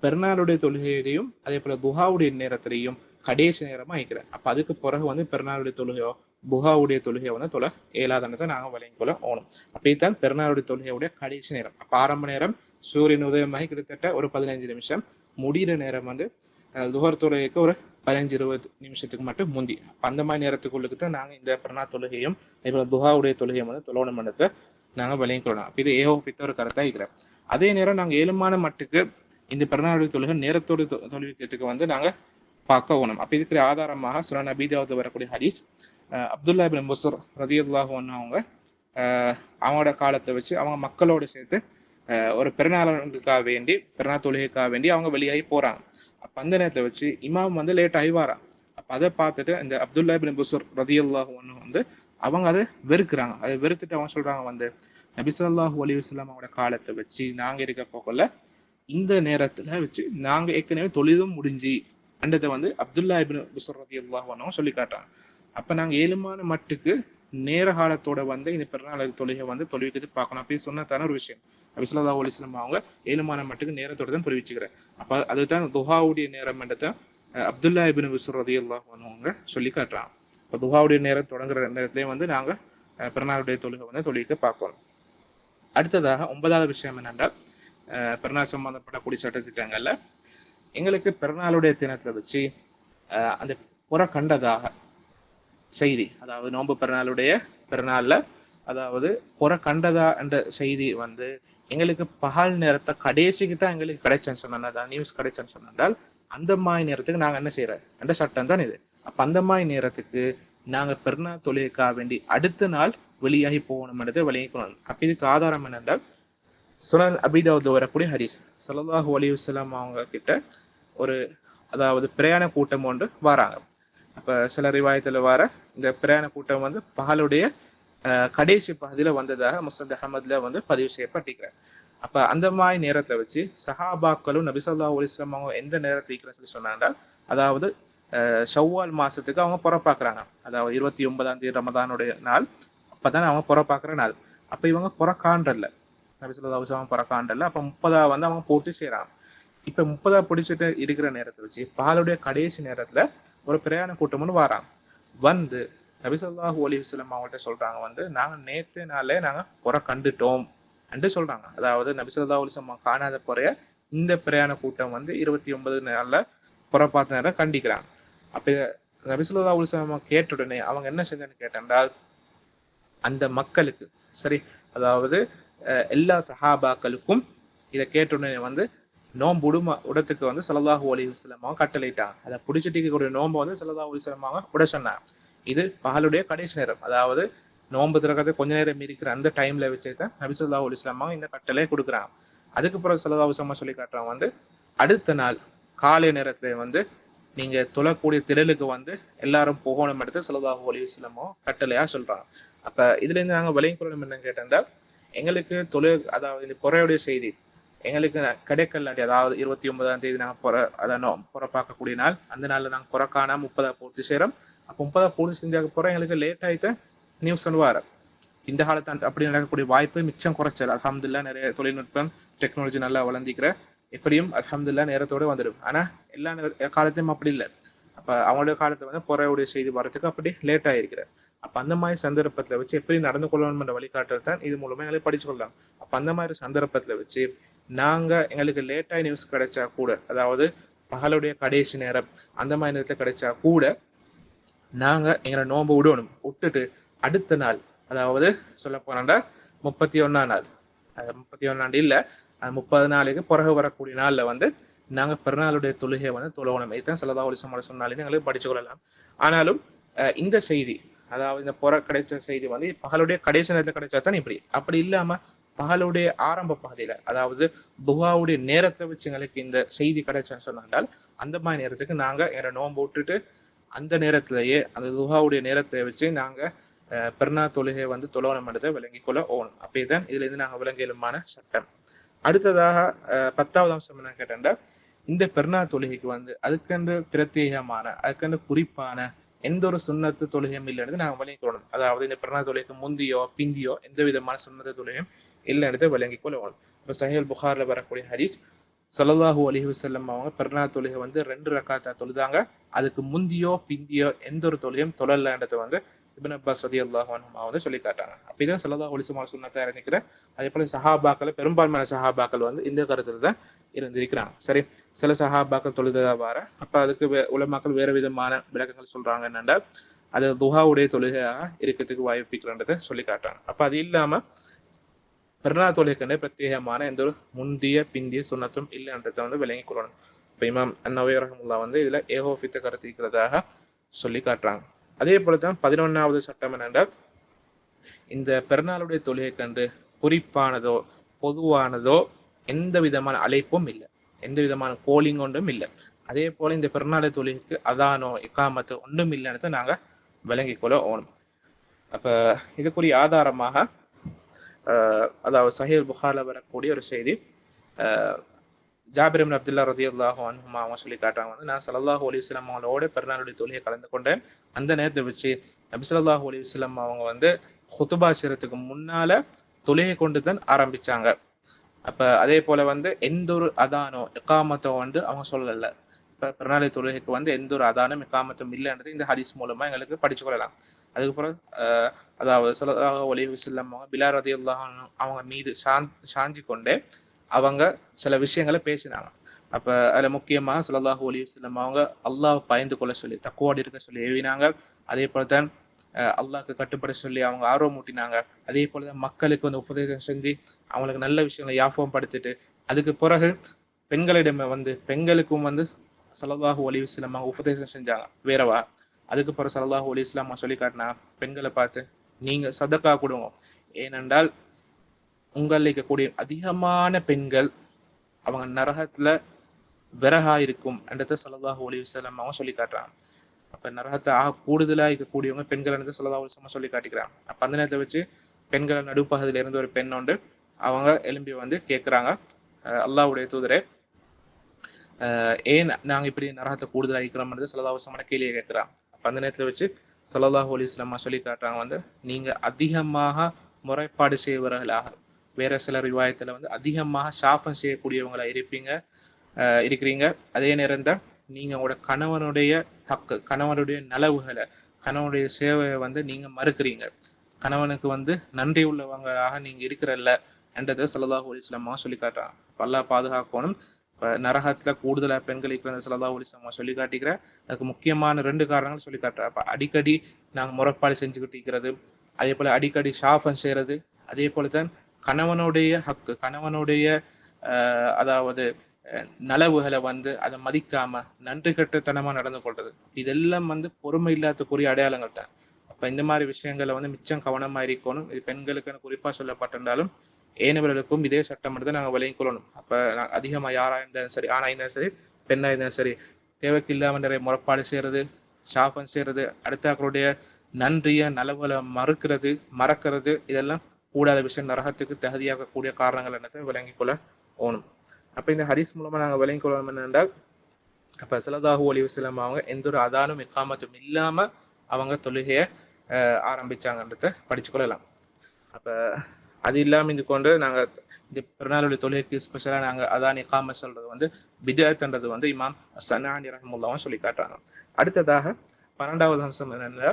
பெருநாளுடைய தொழுகையிலையும் அதே போல துஹாவுடைய நேரத்திலையும் கடைசி நேரமா இருக்கிறேன். அப்ப அதுக்கு பிறகு வந்து பெருநாளுடைய தொழுகையோ துஹாவுடைய தொழுகையை வந்து தொலை ஏழாதனத்தை நாங்கள் விளங்கிக் கொள்ள ஓணும். அப்படித்தான் பெருநாளுடைய தொழுகையுடைய கடைசி நேரம். அப்போ ஆரம்ப நேரம் சூரியன் உதயமாகி கிட்டத்தட்ட ஒரு 15 நிமிஷம், முடிகிற நேரம் வந்து துஹர் தொழுகைக்கு ஒரு 15-20 நிமிஷத்துக்கு மட்டும் முந்தி. அந்த மாதிரி நேரத்துக்குள்ளுக்கு தான் நாங்கள் இந்த பெருநாள் தொழுகையும் இப்போ துஹாவுடைய தொழுகையும் வந்து தொழணும் பண்ணத்தை நாங்கள் விளங்கிக் கொள்ளலாம். அப்போ இது ஏகோபித்த ஒரு கருத்தாக இருக்கிறோம். அதே நேரம் நாங்கள் ஏழுமான மட்டுக்கு இந்த பெருநாளுடைய தொழுகை நேரத்தோடு தொழுவிக்கிறதுக்கு வந்து நாங்கள் பார்க்க ஓணும். அப்போ இதுக்கு ஆதாரமாக சுனன் அபீ தாவூத் வரக்கூடிய ஹதீஸ், அப்துல்லா இப்னு புஸ்ர் ரலியல்லாஹு அன்ஹு அவங்க அவங்களோட காலத்தை வச்சு அவங்க மக்களோடு சேர்த்து ஒரு பெருநாளுக்காக வேண்டி பெருநாள் தொழுகைக்காக வேண்டி அவங்க வெளியாகி போறாங்க. அப்போ அந்த நேரத்தை வச்சு இமாம் வந்து லேட் ஆகி வரான். அப்போ அதை பார்த்துட்டு இந்த அப்துல்லா இப்னு புஸ்ர் ரலியல்லாஹு அன்ஹு வந்து அவங்க அதை வெறுக்கிறாங்க. அதை வெறுத்துட்டு அவங்க சொல்றாங்க வந்து நபி ஸல்லல்லாஹு அலைஹி வஸல்லம் அவங்களோட காலத்தை வச்சு நாங்க இருக்க போகல இந்த நேரத்துல வச்சு நாங்க ஏற்கனவே தொழுதும் முடிஞ்சு அண்டத்தை வந்து அப்துல்லா இப்னு புஸ்ர் ரலியல்லாஹு அன்ஹு சொல்லி காட்டுறாங்க. அப்ப நாங்க ஏழுமான மட்டுக்கு நேர காலத்தோட வந்து இந்த பெருநாள் தொழுகை வந்து தொழுவிக்கிறது பார்க்கணும். அப்படி சொன்னதான ஒரு விஷயம். நபி ஸல்லல்லாஹு அலைஹி வஸல்லம் அவங்க ஏழுமான மட்டுக்கு நேரத்தோட தான் தொழுவிச்சுக்கிறேன். அப்ப அதுதான் துஹாவுடைய நேரம் என்றதை அப்துல்லா இப்னு புஸ்ர் ரலியல்லாஹு அன்ஹு அவங்க சொல்லி காட்டுறாங்க. இப்போ துஹாவுடைய நேரம் தொடங்குற நேரத்திலேயே வந்து நாங்க பெருநாளுடைய தொழுகை வந்து தொழுவிக்க பார்க்கணும். அடுத்ததாக 9வது விஷயம் என்னென்றால் பெருநாள் சம்பந்தப்படக்கூடிய சட்டத்திட்டங்கள்ல எங்களுக்கு பெருநாளுடைய தினத்துல வச்சு அந்த புற கண்டதாக செய்தி, அதாவது நோன்பு பெருநாள்ல அதாவது புற கண்டதா என்ற செய்தி வந்து எங்களுக்கு பகல் நேரத்தை கடைசிக்கு தான் எங்களுக்கு கிடைச்சேன்னு சொன்னா நியூஸ் கிடைச்சேன்னு சொன்னால் அந்த மாதிரி நேரத்துக்கு நாங்க என்ன செய்யறோம் என்ற சட்டம் தான் இது. அப்ப அந்த மாதிரி நேரத்துக்கு நாங்க பெருநாள் தொழுகைக்காக வேண்டி அடுத்த நாள் வெளியாகி போகணும்ன்றதை விளங்கிக்கணும். அப்ப இதுக்கு ஆதாரம் என்னென்றால் சுனன் அபீ தாவூத் வரக்கூடிய ஹதீஸ், ஸல்லல்லாஹு அலைஹி வஸல்லம் அவங்க கிட்ட ஒரு அதாவது பிரயாண கூட்டம் ஒன்று வராங்க. அப்ப சில ரிவாயத்துல வர இந்த பிரயாண கூட்டம் வந்து பகலுடைய கடைசி பகுதியில வந்ததாக முஸ்னத் அஹ்மத்ல வந்து பதிவு செய்யப்பட்டிருக்கிறார். அப்ப அந்த மாதிரி நேரத்தை வச்சு சஹாபாக்களும் நபி ஸல்லல்லாஹு அலைஹி வஸல்லம் அவங்க எந்த நேரத்துக்கு சொல்லி சொன்னாங்க, அதாவது ஷவ்வால் மாசத்துக்கு அவங்க புறப்பாக்குறாங்க. அதாவது 29ஆம் தேதி ரமதானுடைய நாள், அப்பதான் அவங்க புறப்பாக்குற நாள். அப்ப இவங்க புறக்காண்டல்ல, நபி ஸல்லல்லாஹு அலைஹி வஸல்லம் புறக்காண்டல்ல. அப்ப 30 வந்து அவங்க பூர்த்தி செய்யறாங்க. இப்ப 30 பிடிச்சிட்டு இருக்கிற நேரத்தை வச்சு பாலுடைய கடைசி நேரத்துல ஒரு பிரயாண கூட்டம் ஒன்று வராங்க. வந்து நபி ஸல்லல்லாஹு அலைஹி வஸல்லம் அவங்கள்ட்ட சொல்றாங்க வந்து நாங்க நேத்து நாளே நாங்க புற கண்டுட்டோம் என்று சொல்றாங்க. அதாவது நபி ஸல்லல்லாஹு அலைஹி வஸல்லம் காணாத குறைய இந்த பிரயாண கூட்டம் வந்து 29 நாள்ல புறப்பாத்த நேரம் கண்டிக்கிறாங்க. அப்ப நபி ஸல்லல்லாஹு அலைஹி வஸல்லம் கேட்ட உடனே அவங்க என்ன செஞ்சேன்னு கேட்டால் அந்த மக்களுக்கு சரி, அதாவது எல்லா சஹாபாக்களுக்கும் இதை கேட்ட உடனே வந்து நோன்பு உடத்துக்கு வந்து ஸல்லல்லாஹு அலைஹி வஸல்லம் கட்டளையிட்டாங்க. அதை பிடிச்சிட்டு நோன்பை வந்து ஸல்லல்லாஹு அலைஹி வஸல்லம் உட சொன்னாங்க. இது பகலுடைய கடைசி நேரம், அதாவது நோன்பு திறக்கிறது கொஞ்ச நேரம் இருக்கிற அந்த டைம்ல வச்சுதான் நபி ஸல்லல்லாஹு அலைஹி வஸல்லம் இந்த கட்டளை கொடுக்குறாங்க. அதுக்கப்புறம் ஸல்லல்லாஹு அலைஹி வஸல்லம் சொல்லி காட்டுறாங்க வந்து அடுத்த நாள் காலை நேரத்துல வந்து நீங்க தொழக்கூடிய திடலுக்கு வந்து எல்லாரும் போகணும் எடுத்து ஸல்லல்லாஹு அலைஹி வஸல்லம் கட்டளையா சொல்றாங்க. அப்ப இதுல இருந்து நாங்க விளங்கிக் கொள்ளணும் என்ன கேட்டா, எங்களுக்கு அதாவது இந்த பொறையுடைய செய்தி எங்களுக்கு கிடைக்கலாட்டி, அதாவது 29ஆம் தேதி நாங்கள் புறப்பாக்கக்கூடிய நாள், அந்த நாள்ல நாங்கள் புறக்கான 30 பூர்த்தி செய்யறோம். அப்போ 30 பூர்த்தி செஞ்சாக்க போற எங்களுக்கு லேட் ஆயிட்டு நியூஸ் வர இந்த காலத்து அப்படி நடக்கக்கூடிய வாய்ப்பு மிச்சம் குறைச்சல். அல்ஹம்துலில்லாஹ் நிறைய தொழில்நுட்பம் டெக்னாலஜி நல்லா வளர்ந்திக்கிற எப்படியும் அல்ஹம்துலில்லாஹ் நேரத்தோட வந்துடும். ஆனா எல்லா காலத்தையும் அப்படி இல்லை. அப்ப அவங்களுடைய காலத்துல வந்து பொறையுடைய செய்தி வரதுக்கு அப்படி லேட் ஆயிருக்கிற. அப்ப அந்த மாதிரி சந்தர்ப்பத்துல வச்சு எப்படி நடந்து கொள்ளணும் என்ற வழிகாட்டுறது தான் இது மூலமா எங்களுக்கு படிச்சு கொள்ளலாம். அப்ப அந்த மாதிரி சந்தர்ப்பத்துல வச்சு நாங்க எங்களுக்கு லேட்டா நியூஸ் கிடைச்சா கூட, அதாவது பகலுடைய கடைசி நேரம் அந்த மாதிரி நேரத்துல கிடைச்சா கூட நாங்க எங்களை நோன்பு விடணும். விட்டுட்டு அடுத்த நாள், அதாவது சொல்ல போனா 31ஆம் நாள், 31ஆம் இல்ல 30 நாளைக்கு பிறகு வரக்கூடிய நாள்ல வந்து நாங்க பெருநாளுடைய தொழுகையை வந்து தொழணும். இதுதான் ஸல்லல்லாஹு அலைஹி வஸல்லம் சொன்னாலே எங்களுக்கு படிச்சு கொள்ளலாம். ஆனாலும் இந்த செய்தி, அதாவது இந்த புற கிடைச்ச செய்தி வந்து பகலுடைய கடைசி நேரத்துல கிடைச்சா தான் இப்படி. அப்படி இல்லாம பகலுடைய ஆரம்ப பகுதியில, அதாவது துஹாவுடைய நேரத்தை வச்சு எங்களுக்கு இந்த செய்தி கிடைச்சான்னு சொன்னால் அந்த மாதிரி நேரத்துக்கு நாங்க எங்களை நோன்பு விட்டுட்டு அந்த நேரத்திலேயே அந்த துஹாவுடைய நேரத்தை வச்சு நாங்க பெருநாள் தொழுகை வந்து தொழணும் எடுத்து விளங்கிக் கொள்ள ஓணும். அப்படிதான் இதுல இருந்து நாங்க விளங்கியலுமான சட்டம். அடுத்ததாக 10வது அம்சம் என்ன கேட்டா, இந்த பெருநாள் தொழுகைக்கு வந்து அதுக்கென்று பிரத்யேகமான அதுக்கென்று குறிப்பான எந்த ஒரு சுன்னத்து தொழுகையும் இல்லைன்னு நாங்கள் விளங்கிக்கொள்ளணும். அதாவது இந்த பெருநாள் தொழுகைக்கு முந்தியோ பிந்தியோ எந்த விதமான சுன்னத்து தொழுகையும் இல்லைன்னு விளங்கிக் கொள்ளணும். இப்போ சஹீஹ் புகார்ல வரக்கூடிய ஹதீஸ், ஸல்லல்லாஹு அலைஹி வஸல்லம் அவங்க பெருநாள் தொழுகை வந்து 2 ரக்காத்தா தொழுதாங்க. அதுக்கு முந்தியோ பிந்தியோ எந்த ஒரு தொழுகையும் தொழலன்றதை வந்து இப்னு அப்பாஸ் ரலியல்லாஹு அன்ஹுமா வந்து சொல்லி காட்டாங்க. அப்ப இதான் ஸல்லல்லாஹு அலைஹி வஸல்லம் சுன்னத்தா இருந்திருக்கிற. அதே போல சஹாபாக்கள் பெரும்பான்மையான சஹாபாக்கள் வந்து இந்த கருத்துல தான் இருந்திருக்கிறாங்க. சரி, சில சஹாபாக்கள் தொழுதா வார அப்ப அதுக்கு உலமாக்கள் வேற விதமான விளக்கங்கள் சொல்றாங்க. என்னன்னா அது துஹாவுடைய தொழுகையாக இருக்கிறதுக்கு வாய்ப்பிக்கிறன்றதை சொல்லி காட்டுறாங்க. அப்ப அது இல்லாம பெருநாள் தொழுகைக்கு பிரத்யேகமான எந்த ஒரு முந்திய பிந்திய சுன்னத்தும் இல்லைன்றதை வந்து விளங்கி கொள்ளணும். இப்போ இமாம் அன்னவி ரஹ்மத்துல்லாஹ் வந்து இதுல ஏகோபித்த கருத்து இருக்கிறதாக சொல்லி காட்டுறாங்க. அதே போலதான் 11வது சட்டம் என்னென்றால் இந்த பெருநாளுடைய தொழுகை கண்டு குறிப்பானதோ பொதுவானதோ எந்த விதமான அழைப்பும் இல்லை, எந்த விதமான கோலிங் ஒன்றும் இல்லை. அதே போல இந்த பெருநாளை தொழுகைக்கு அதானோ இக்காமத்தோ ஒன்றும் இல்லைன்னு நாங்க விளங்கி கொள்ள ஓணும். அப்ப இதுக்குரிய ஆதாரமாக அதாவது சஹீஹ் புகாரில வரக்கூடிய ஒரு செய்தி, ஜாபிர் இப்னு அப்துல்லா ரலியல்லாஹு அன்ஹுமா அவங்க சொல்லி காட்டுறாங்க வந்து நான் ஸல்லல்லாஹு அலைஹி வஸல்லம் அவங்களோட பெருநாளுடைய தொழுகை கலந்து கொண்டேன். அந்த நேரத்தில் வச்சு நபி ஸல்லல்லாஹு அலைஹி வஸல்லம் அவங்க வந்து ஹுதுபா செய்யறதுக்கு முன்னால தொழுகை கொண்டு தான் ஆரம்பிச்சாங்க. அப்ப அதே போல வந்து எந்த ஒரு அதானோ இகாமத்தோ வந்து அவங்க சொல்லல. இப்ப பெருநாளை தொழுகைக்கு வந்து எந்த ஒரு அதானும் இகாமத்தும் இல்லைன்றது இந்த ஹதீஸ் மூலமா எங்களுக்கு படிச்சு கொள்ளலாம். அதுக்கப்புறம் அதாவது ஸல்லல்லாஹு அலைஹி வஸல்லம் அவங்க பிலால் ரலியல்லாஹு அன்ஹு அவங்க மீது சாஞ்சி கொண்டே அவங்க சில விஷயங்களை பேசினாங்க. அப்ப அதுல முக்கியமாக ஸல்லல்லாஹு அலைஹி வஸல்லம் அவங்க அல்லாஹ் பயந்து கொள்ள சொல்லி தக்குவாடி இருக்க சொல்லி ஏவினாங்க. அதே போலதான் அல்லாஹ்க்கு கட்டுப்பட சொல்லி அவங்க ஆர்வம் ஊட்டினாங்க. அதே போலதான் மக்களுக்கு வந்து உபதேசம் செஞ்சு அவங்களுக்கு நல்ல விஷயங்களை யாபகம் படுத்திட்டு அதுக்கு பிறகு பெண்களிடம் வந்து பெண்களுக்கும் வந்து ஸல்லல்லாஹு அலைஹி வஸல்லம் அவங்க உபதேசம் செஞ்சாங்க வேறவா. அதுக்கு பிறகு ஸல்லல்லாஹு அலைஹி வஸல்லம் சொல்லி காட்டினா பெண்களை பார்த்து நீங்க சதக்கா கொடுங்க, ஏனென்றால் உங்களில் இருக்கக்கூடிய அதிகமான பெண்கள் அவங்க நரகத்துல விறகா இருக்கும் என்றதை ஸல்லல்லாஹு அலைஹி வஸல்லம் அவங்க சொல்லி காட்டுறாங்க. அப்ப நரகத்துல கூடுதலா இருக்கக்கூடியவங்க பெண்கள் என்று ஸல்லல்லாஹு அலைஹி வஸல்லம் சொல்லி காட்டிக்கிறாங்க. அப்ப அந்த நேரத்தை வச்சு பெண்கள் நடுப்பகுதியில இருந்து ஒரு பெண் உண்டு அவங்க எழும்பி வந்து கேட்கிறாங்க, அல்லாஹ்வுடைய தூதரே ஏன் நாங்க இப்படி நரகத்துல கூடுதலா இருக்கிறோம் ஸல்லல்லாஹு அலைஹி வஸல்லம் கேள்வியை கேட்கிறாங்க. அப்ப அந்த நேரத்துல வச்சு ஸல்லல்லாஹு அலைஹி வஸல்லம் சொல்லி காட்டுறாங்க வந்து நீங்க அதிகமாக முறைப்பாடு செய்வர்களாக, வேற சில ரிவாயத்துல வந்து அதிகமாக ஷாஃபம் செய்யக்கூடியவங்களா இருக்கிறீங்க. அதே நேரம் தான் நீங்க உங்களோட கணவனுடைய ஹக்கு, கணவனுடைய நலவுகளை, கணவனுடைய சேவையை வந்து நீங்க மறுக்கிறீங்க. கணவனுக்கு வந்து நன்றி உள்ளவங்களாக நீங்க இருக்கிறல்ல என்றதை ஸல்லல்லாஹு அலைஹி வஸல்லம் சொல்லி காட்டுறாங்க. அல்லாஹ் பாதுகாக்கணும். நரகத்துல கூடுதலா பெண்கள் இருக்கிற ஸல்லல்லாஹு அலைஹி வஸல்லம் சொல்லி காட்டிக்கிற அதுக்கு முக்கியமான 2 காரணங்கள் சொல்லி காட்டுறாங்க. அப்ப அடிக்கடி நாங்க முறைப்பாடு செஞ்சுக்கிட்டு இருக்கிறது, அதே போல அடிக்கடி ஷாஃபம் செய்யறது, அதே போலதான் கணவனுடைய ஹக்கு, கணவனுடைய அதாவது நலவுகளை வந்து அதை மதிக்காம நன்றி கட்டுத்தனமா நடந்து கொள்றது, இதெல்லாம் வந்து பொறுமை இல்லாதக்குரிய அடையாளங்கள் தான். அப்ப இந்த மாதிரி விஷயங்களை வந்து மிச்சம் கவனமா இருக்கணும். இது பெண்களுக்கு குறிப்பா சொல்லப்பட்டிருந்தாலும் ஏனவர்களுக்கும் இதே சட்டம் தான் நாங்கள் விளங்கிக் கொள்ளணும். அப்ப அதிகமா யாரா இருந்தாலும் சரி, ஆணா இருந்தாலும் சரி, பெண்ணா இருந்தாலும் சரி, தேவைக்கு இல்லாம நிறைய முறைப்பாடு செய்யறது, ஷாஃபம் செய்யறது, அடுத்தாக்களுடைய நன்றிய நலவுகளை மறக்கிறது, இதெல்லாம் கூடாத விஷயம், நரகத்துக்கு தகுதியாகக்கூடிய காரணங்கள் என்னத்தை விளங்கிக் கொள்ள ஓணும். அப்ப இந்த ஹதீஸ் மூலமா நாங்கள் விளங்கிக் கொள்ளணும் என்னென்றால் அப்ப ஸல்லல்லாஹு அலைஹி வஸல்லம் அவங்க எந்த ஒரு அதானும் இக்காமத்தும் இல்லாம அவங்க தொழுகையை ஆரம்பிச்சாங்கன்றத படிச்சு கொள்ளலாம். அப்ப அது இல்லாம இது கொண்டு நாங்க இந்த பெருநாளுடைய தொழுகைக்கு ஸ்பெஷலா நாங்க அதான் இகாமத் சொல்றது வந்து பித்அத்ன்றது வந்து இமாம் ஸனானி ரஹ்மத்துல்லாஹ் சொல்லி காட்டுறாங்க. அடுத்ததாக 12வது அம்சம் என்னன்னா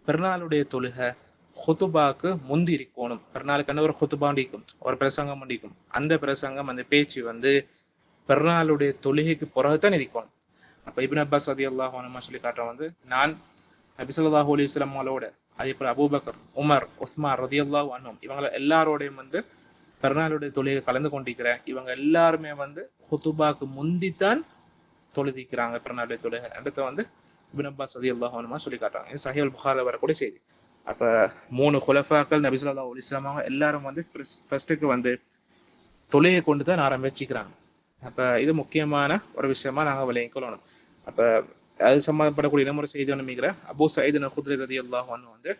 பெருநாளுடைய தொழுகை ஹுதுபாக்கு முந்தி இருக்கணும். பெருநாளுக்கு ஒரு ஹுதுபா இருக்கும், ஒரு பிரசங்கம் இருக்கும். அந்த பிரசங்கம் அந்த பேச்சு வந்து பெருநாளுடைய தொழுகைக்கு பிறகுதான் இருக்கணும். அப்ப இப்னு அப்பாஸ் ரலியல்லாஹு அன்ஹு சொல்லி காட்டுறோம் வந்து நான் நபி ஸல்லல்லாஹு அலைஹி வஸல்லம் அவங்களோட, அதே போல அபூபக்கர், உமர், உஸ்மான் ரலியல்லாஹு அன்ஹும் இவங்க எல்லாரோடையும் வந்து பெருநாளுடைய தொழுகை கலந்து கொண்டிருக்கிறேன். இவங்க எல்லாருமே வந்து ஹுதுபாக்கு முந்தித்தான் தொழுதிக்கிறாங்க பெருநாளுடைய தொழுகை. அடுத்து வந்து இப்னு அப்பாஸ் ரலியல்லாஹு அன்ஹு சொல்லி காட்டுறாங்க. இது சஹீஹ் புகாரில வரக்கூடிய செய்தி. அப்ப 3 குலஃபாக்கள் நபி ஸல்லல்லாஹு அலைஹி வஸல்லம் அவங்க எல்லாரும் வந்து ஃபர்ஸ்ட்டுக்கு வந்து தொழுகை கொண்டு தான் ஆரம்பிச்சுக்கிறாங்க. அப்ப இது முக்கியமான ஒரு விஷயமா நாங்க விளங்கிக் கொள்ளணும். அப்ப அது சம்பந்தப்படக்கூடிய இன்னொரு செய்தி ஒன்று மிகிற அபூ சயீத் அல்-குத்ரி ரலியல்லாஹு அன்ஹு வந்து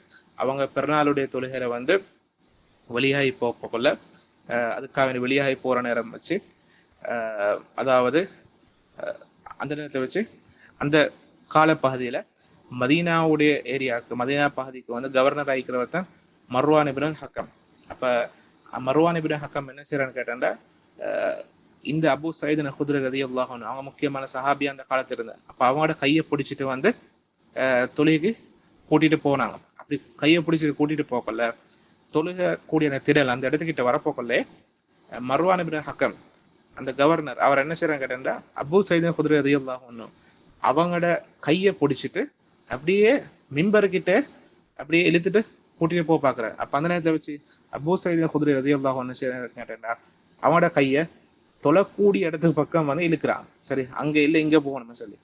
அவங்க பெருநாளுடைய தொழுகையில வந்து வெளியாகி போகக்குள்ள அதுக்காக வெளியாகி போற நேரம் வச்சு அதாவது அந்த நேரத்தை வச்சு அந்த காலப்பகுதியில மதீனாவுடைய ஏரியாவுக்கு, மதீனா பகுதிக்கு வந்து கவர்னர் ஆகிக்கிறவர் தான் மர்வான் இப்னு ஹக்கம். அப்ப மர்வான் இப்னு ஹக்கம் என்ன செய்யறான்னு கேட்டா இந்த அபூ சயீத் அல்-குத்ரி ரலியல்லாஹு அன்ஹு அவங்க முக்கியமான சஹாபியா அந்த காலத்துல இருந்தாங்க. அப்ப அவங்களோட கையை பிடிச்சிட்டு வந்து தொழுகைக்கு கூட்டிட்டு போனாங்க. அப்படி கையை பிடிச்சிட்டு கூட்டிட்டு போக்கல தொழுக கூடிய அந்த திடல் அந்த இடத்துக்கிட்ட வரப்போக்கல மர்வான் இப்னு ஹக்கம் அந்த கவர்னர் அவர் என்ன செய்யறாங்க கேட்டா அபூ சயீத் குத்ரி ரலியல்லாஹு அன்ஹு அவங்களோட கையை பிடிச்சிட்டு அப்படியே மிம்பர்கிட்ட அப்படியே இழுத்துட்டு கூட்டிட்டு போக பாக்குறாரு. அப்ப அந்த நேரத்தை வச்சு அபூ சயீத் குத்ரி ரலியல்லாஹு அன்ஹு கேட்டா அவனோட கையை தொழக்கூடிய இடத்துக்கு பக்கம் வந்து இழுக்கிறான். சரி, அங்க இல்லை இங்க போகணும்னு சொல்லி.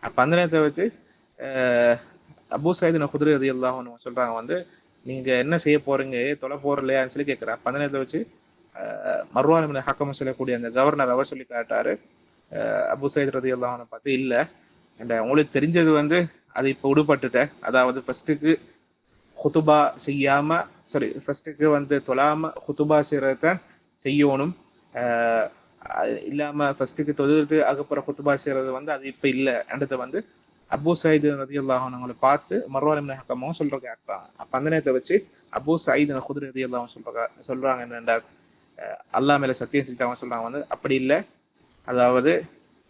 அப்ப அந்த நேரத்தை வச்சு அபூ சயீத் குத்ரி ரலியல்லாஹு அன்ஹு சொல்றாங்க வந்து நீங்க என்ன செய்ய போறீங்க, தொலை போற இல்லையான்னு சொல்லி கேட்கிறார். அப்ப அந்த நேரத்தை வச்சு மர்வான் இப்னு ஹக்கம் சொல்லக்கூடிய அந்த கவர்னர் அவர் சொல்லி காட்டாரு அபூ சயீத் ரலியல்லாஹு அன்ஹு பார்த்து, இல்ல உங்களுக்கு தெரிஞ்சது வந்து அது இப்ப விடுபட்டுட்ட, அதாவது ஃபர்ஸ்ட்டுக்கு ஹுதுபா செய்யாம ஃபர்ஸ்ட்டுக்கு வந்து தொழாம ஹுதுபா செய்யறதான் செய்யணும், இல்லாம ஃபர்ஸ்ட்டுக்கு தொழுது அதுக்கப்புறம் ஹுதுபா செய்யறது வந்து அது இப்ப இல்ல என்றதை வந்து அபூ சயீத் ரலியல்லாஹு அன்ஹு பார்த்து மர்வான் இப்னு ஹக்கம் சொல்றாங்க. அப்ப அந்த நேரத்தை வச்சு அபூ சயீத் குத்ரி ரலியல்லாஹு அன்ஹு சொல்றாங்க என்னண்டா அல்லாஹ் மேல சத்தியம் செஞ்சுட்டாங்க சொல்றாங்க வந்து அப்படி இல்லை, அதாவது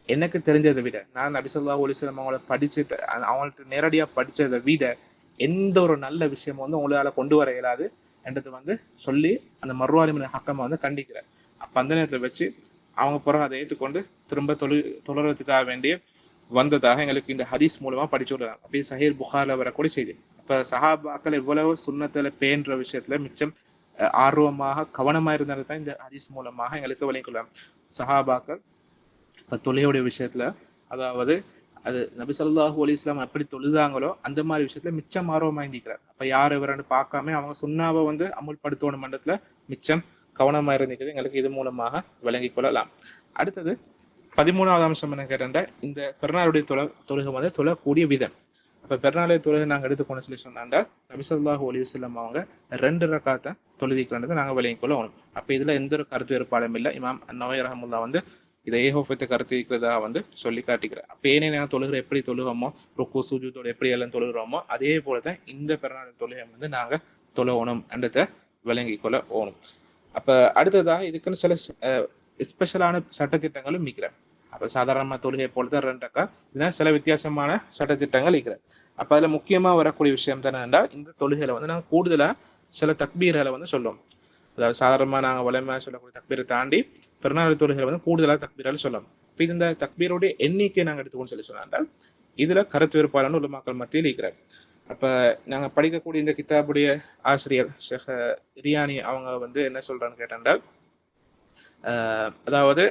எனக்கு தெரிஞ்சதை விட நான் நபி ஸல்லல்லாஹு அலைஹி வஸல்லம் அவங்கள படிச்சுட்டு அவங்கள்ட்ட நேரடியா படிச்சதை விட எந்த ஒரு நல்ல விஷயமும் வந்து உங்களால கொண்டு வர இயலாது என்றது வந்து சொல்லி அந்த மர்வான் இப்னு ஹக்கம் வந்து கண்டிக்கிறார். அப்ப அந்த நேரத்தை வச்சு அவங்க பிறகு அதை ஏற்றுக்கொண்டு திரும்ப தொழுறதுக்காக வேண்டிய வந்ததாக எங்களுக்கு இந்த ஹதீஸ் மூலமா படிச்சு விடுறாங்க. அப்படி சஹீஹ் புகாரில வரக்கூடிய செய்தி. அப்ப சஹாபாக்கள் எவ்வளவு சுன்னத்துல பேன்ற விஷயத்துல மிச்சம் ஆர்வமாக கவனமா இருந்தது தான் இந்த ஹதீஸ் மூலமாக எங்களுக்கு விளங்கிக்கொள்ளலாம். சஹாபாக்கள் இப்ப தொழுகையுடைய விஷயத்துல, அதாவது அது நபி ஸல்லல்லாஹு அலைஹி வஸல்லம் எப்படி தொழுதாங்களோ அந்த மாதிரி விஷயத்துல மிச்சம் ஆர்வமா இருந்திருக்கிறார். அப்ப யார் இவரன்னு பார்க்காம அவங்க சுன்னாவை வந்து அமுல்படுத்தணும் மண்டலத்துல மிச்சம் கவனமா இருந்திருக்கிறது எங்களுக்கு இது மூலமாக விளங்கிக் கொள்ளலாம். அடுத்தது 13வது அம்சம் என்ன கேட்டா இந்த பெருநாளுடைய தொழுகை வந்து தொழக்கூடிய விதம். அப்ப பெருநாளுடைய தொழுகை நாங்க எடுத்துக்கொண்டு சொல்லி சொன்னாண்டா நபி ஸல்லல்லாஹு அலைஹி வஸல்லம் அவங்க 2 ரக்காத்தை தொழுதிக்கிறதை நாங்க விளங்கிக் கொள்ளணும். அப்ப இதுல எந்த ஒரு கருத்து வேறுபாடும் இல்லை. இமாம் அன்-நவவி ரஹ்மத்துல்லாஹ் வந்து இதை ஏகோபத்தை கருத்து இருக்கிறதாக வந்து சொல்லி காட்டிக்கிறேன். அப்ப ஏனே நாங்கள் தொழுகிற எப்படி தொழுகிறோமோ ருக்கு சுஜூதோட எப்படி எல்லாம் தொழுகிறோமோ அதே போலதான் இந்த பெருநாள் தொழுகை வந்து நாங்க தொழுகணும் என்றதை விளங்கிக் கொள்ள ஓணும். அப்ப அடுத்ததாக இதுக்குன்னு சில ஸ்பெஷலான சட்டத்திட்டங்களும் இருக்கிறேன். அப்ப சாதாரண தொழுகை போலதான் 2 ரக்கா, இதுதான் சில வித்தியாசமான சட்டத்திட்டங்கள் இருக்கிறேன். அப்ப அதுல முக்கியமா வரக்கூடிய விஷயம் தானே என்றால் இந்த தொழுகையில வந்து நாங்கள் கூடுதலா சில தக்பீர்களை வந்து சொல்லுவோம். அதாவது சாதாரணமா நாங்க வளமையா சொல்லக்கூடிய தக்பீரை தாண்டி பெருநாள் தொழுகையில வந்து கூடுதலா தக்பீரால் சொல்லலாம். இப்ப இந்த தக்பீருடைய எண்ணிக்கை நாங்க எடுத்துக்கொண்டு சொல்லி சொன்னால் இதுல கருத்து வேறுபாடான உலமாக்கள் மத்தியில் இருக்கிறார். அப்ப நாங்க படிக்கக்கூடிய இந்த கிதாபுடைய ஆசிரியர் ஷேக் ரியானி அவங்க வந்து என்ன சொல்றான்னு கேட்டால், அதாவது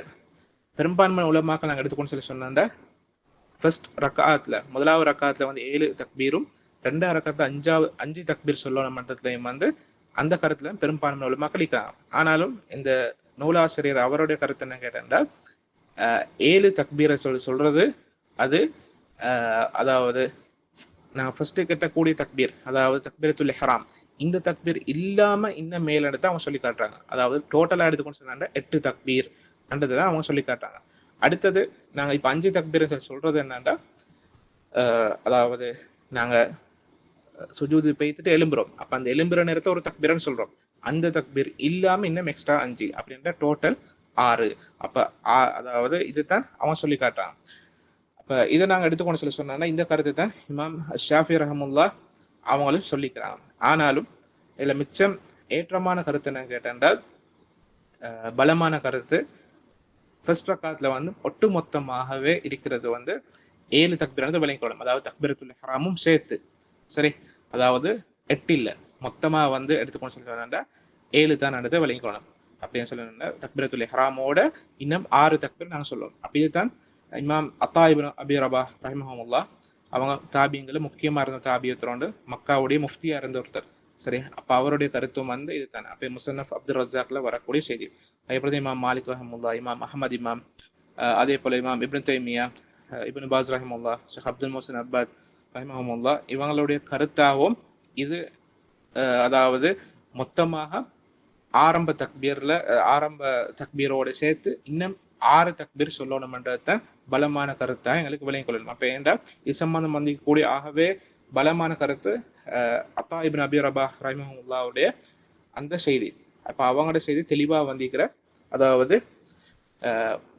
பெரும்பான்மையான உலமாக்கள் நாங்க எடுத்துக்கொண்டு சொல்லி சொன்னா ஃபர்ஸ்ட் ரக்காத்துல முதலாவது ரக்காத்துல வந்து 7 தக்பீரும் 2வது ரக்காத்துல 5 தக்பீர் சொல்லணும் மன்றத்திலையும் வந்து அந்த கருத்துல பெரும்பான்மையான உலமாக்கள் இருக்கிறாங்க. ஆனாலும் இந்த நூலாசிரியர் அவருடைய கருத்து என்ன கேட்டால் 7 தக்பீரை சொல்றது அது அதாவது நாங்கள் ஃபர்ஸ்ட் கட்டக்கூடிய தக்பீர், அதாவது தக்பீரத்துல் இஹ்ராம், இந்த தக்பீர் இல்லாம இன்னும் மேல எடுத்து அவங்க சொல்லி காட்டுறாங்க. அதாவது டோட்டலா எடுத்துக்கொண்டு சொன்னாங்க 8 தக்பீர் என்றதுதான் அவங்க சொல்லி காட்டுறாங்க. அடுத்தது நாங்க இப்ப 5 தக்பீர் சொல்றது என்னன்னா, அதாவது நாங்க சுஜூது பெய்துட்டு எலும்புறோம். அப்ப அந்த எலும்புற நேரத்தை ஒரு தக்பீர்னு சொல்றோம். அந்த தக்பீர் இல்லாம இன்னும் எக்ஸ்ட்ரா 5 அப்படின்ற டோட்டல் 6. அப்ப அதாவது இதுதான் அவன் சொல்லி காட்டுறான். அப்ப இதை நாங்க எடுத்துக்கொண்டு சொல்லி சொன்னா இந்த கருத்து தான் இமாம் ஷாஃபி ரஹ்மத்துல்லாஹ் அவங்களும் சொல்லிக்கிறாங்க. ஆனாலும் இதுல மிச்சம் ஏற்றமான கருத்து என்ன கேட்டால் பலமான கருத்து ஃபர்ஸ்ட் ரக்காத்துல வந்து ஒட்டு மொத்தமாகவே இருக்கிறது வந்து 7 தக்பீர் விளங்கிக்கொள்ளும். அதாவது தக்பீரத்துல் இஹ்ராமும் சேர்த்து, சரி, அதாவது 8 இல்ல, மொத்தமா வந்து எடுத்துக்கொண்டு சொல்லி சொன்னா 7 தான் நடந்து விளங்கிக்கொள்ளணும் அப்படின்னு சொல்லணும்னா தக்பீரத்துல் இஹ்ராமோட இன்னும் 6 தக்பீர் நாங்க சொல்லுவோம். அப்ப இதுதான் இமாம் அத்தா இப்னு அபி ரபாஹ் ரஹிமஹுல்லாஹ் அவங்க தாபியங்களை முக்கியமா இருந்த தாபியத்தோடு மக்காவுடைய முஃப்தியா இருந்த ஒருத்தர், சரி. அப்ப அவருடைய கருத்தும் வந்து இதுதான். அப்ப முஸன்னஃப் அப்துல் ரஸாக்ல வரக்கூடிய செய்தி. அதே இமாம் மாலிக் ரஹிமஹுல்லாஹ், இமாம் அஹ்மத் இமாம், அதே போல இமாம் இப்னு தைமியா, இப்னு பாஸ் ரஹிமஹுல்லாஹ், ஷேக் அப்துல் முஹ்சின் அப்பாத் ரஹிமஹுல்லாஹ் இவங்களுடைய கருத்தாகவும் இது அதாவது மொத்தமாக ஆரம்ப தக்பீரோட சேர்த்து இன்னும் 6 தக்பீர் சொல்லணும்ன்றதான் பலமான கருத்தா எங்களுக்கு விளங்கிக் கொள்ளணும். அப்ப ஏன்டா இது சம்பந்தம் வந்து கூடிய ஆகவே பலமான கருத்து அத்தா இப்னு அபி ரபாஹ் ரஹிமஹுல்லாஹ்வுடைய அந்த செய்தி. அப்ப அவங்களோட செய்தி தெளிவா வந்திக்கிற, அதாவது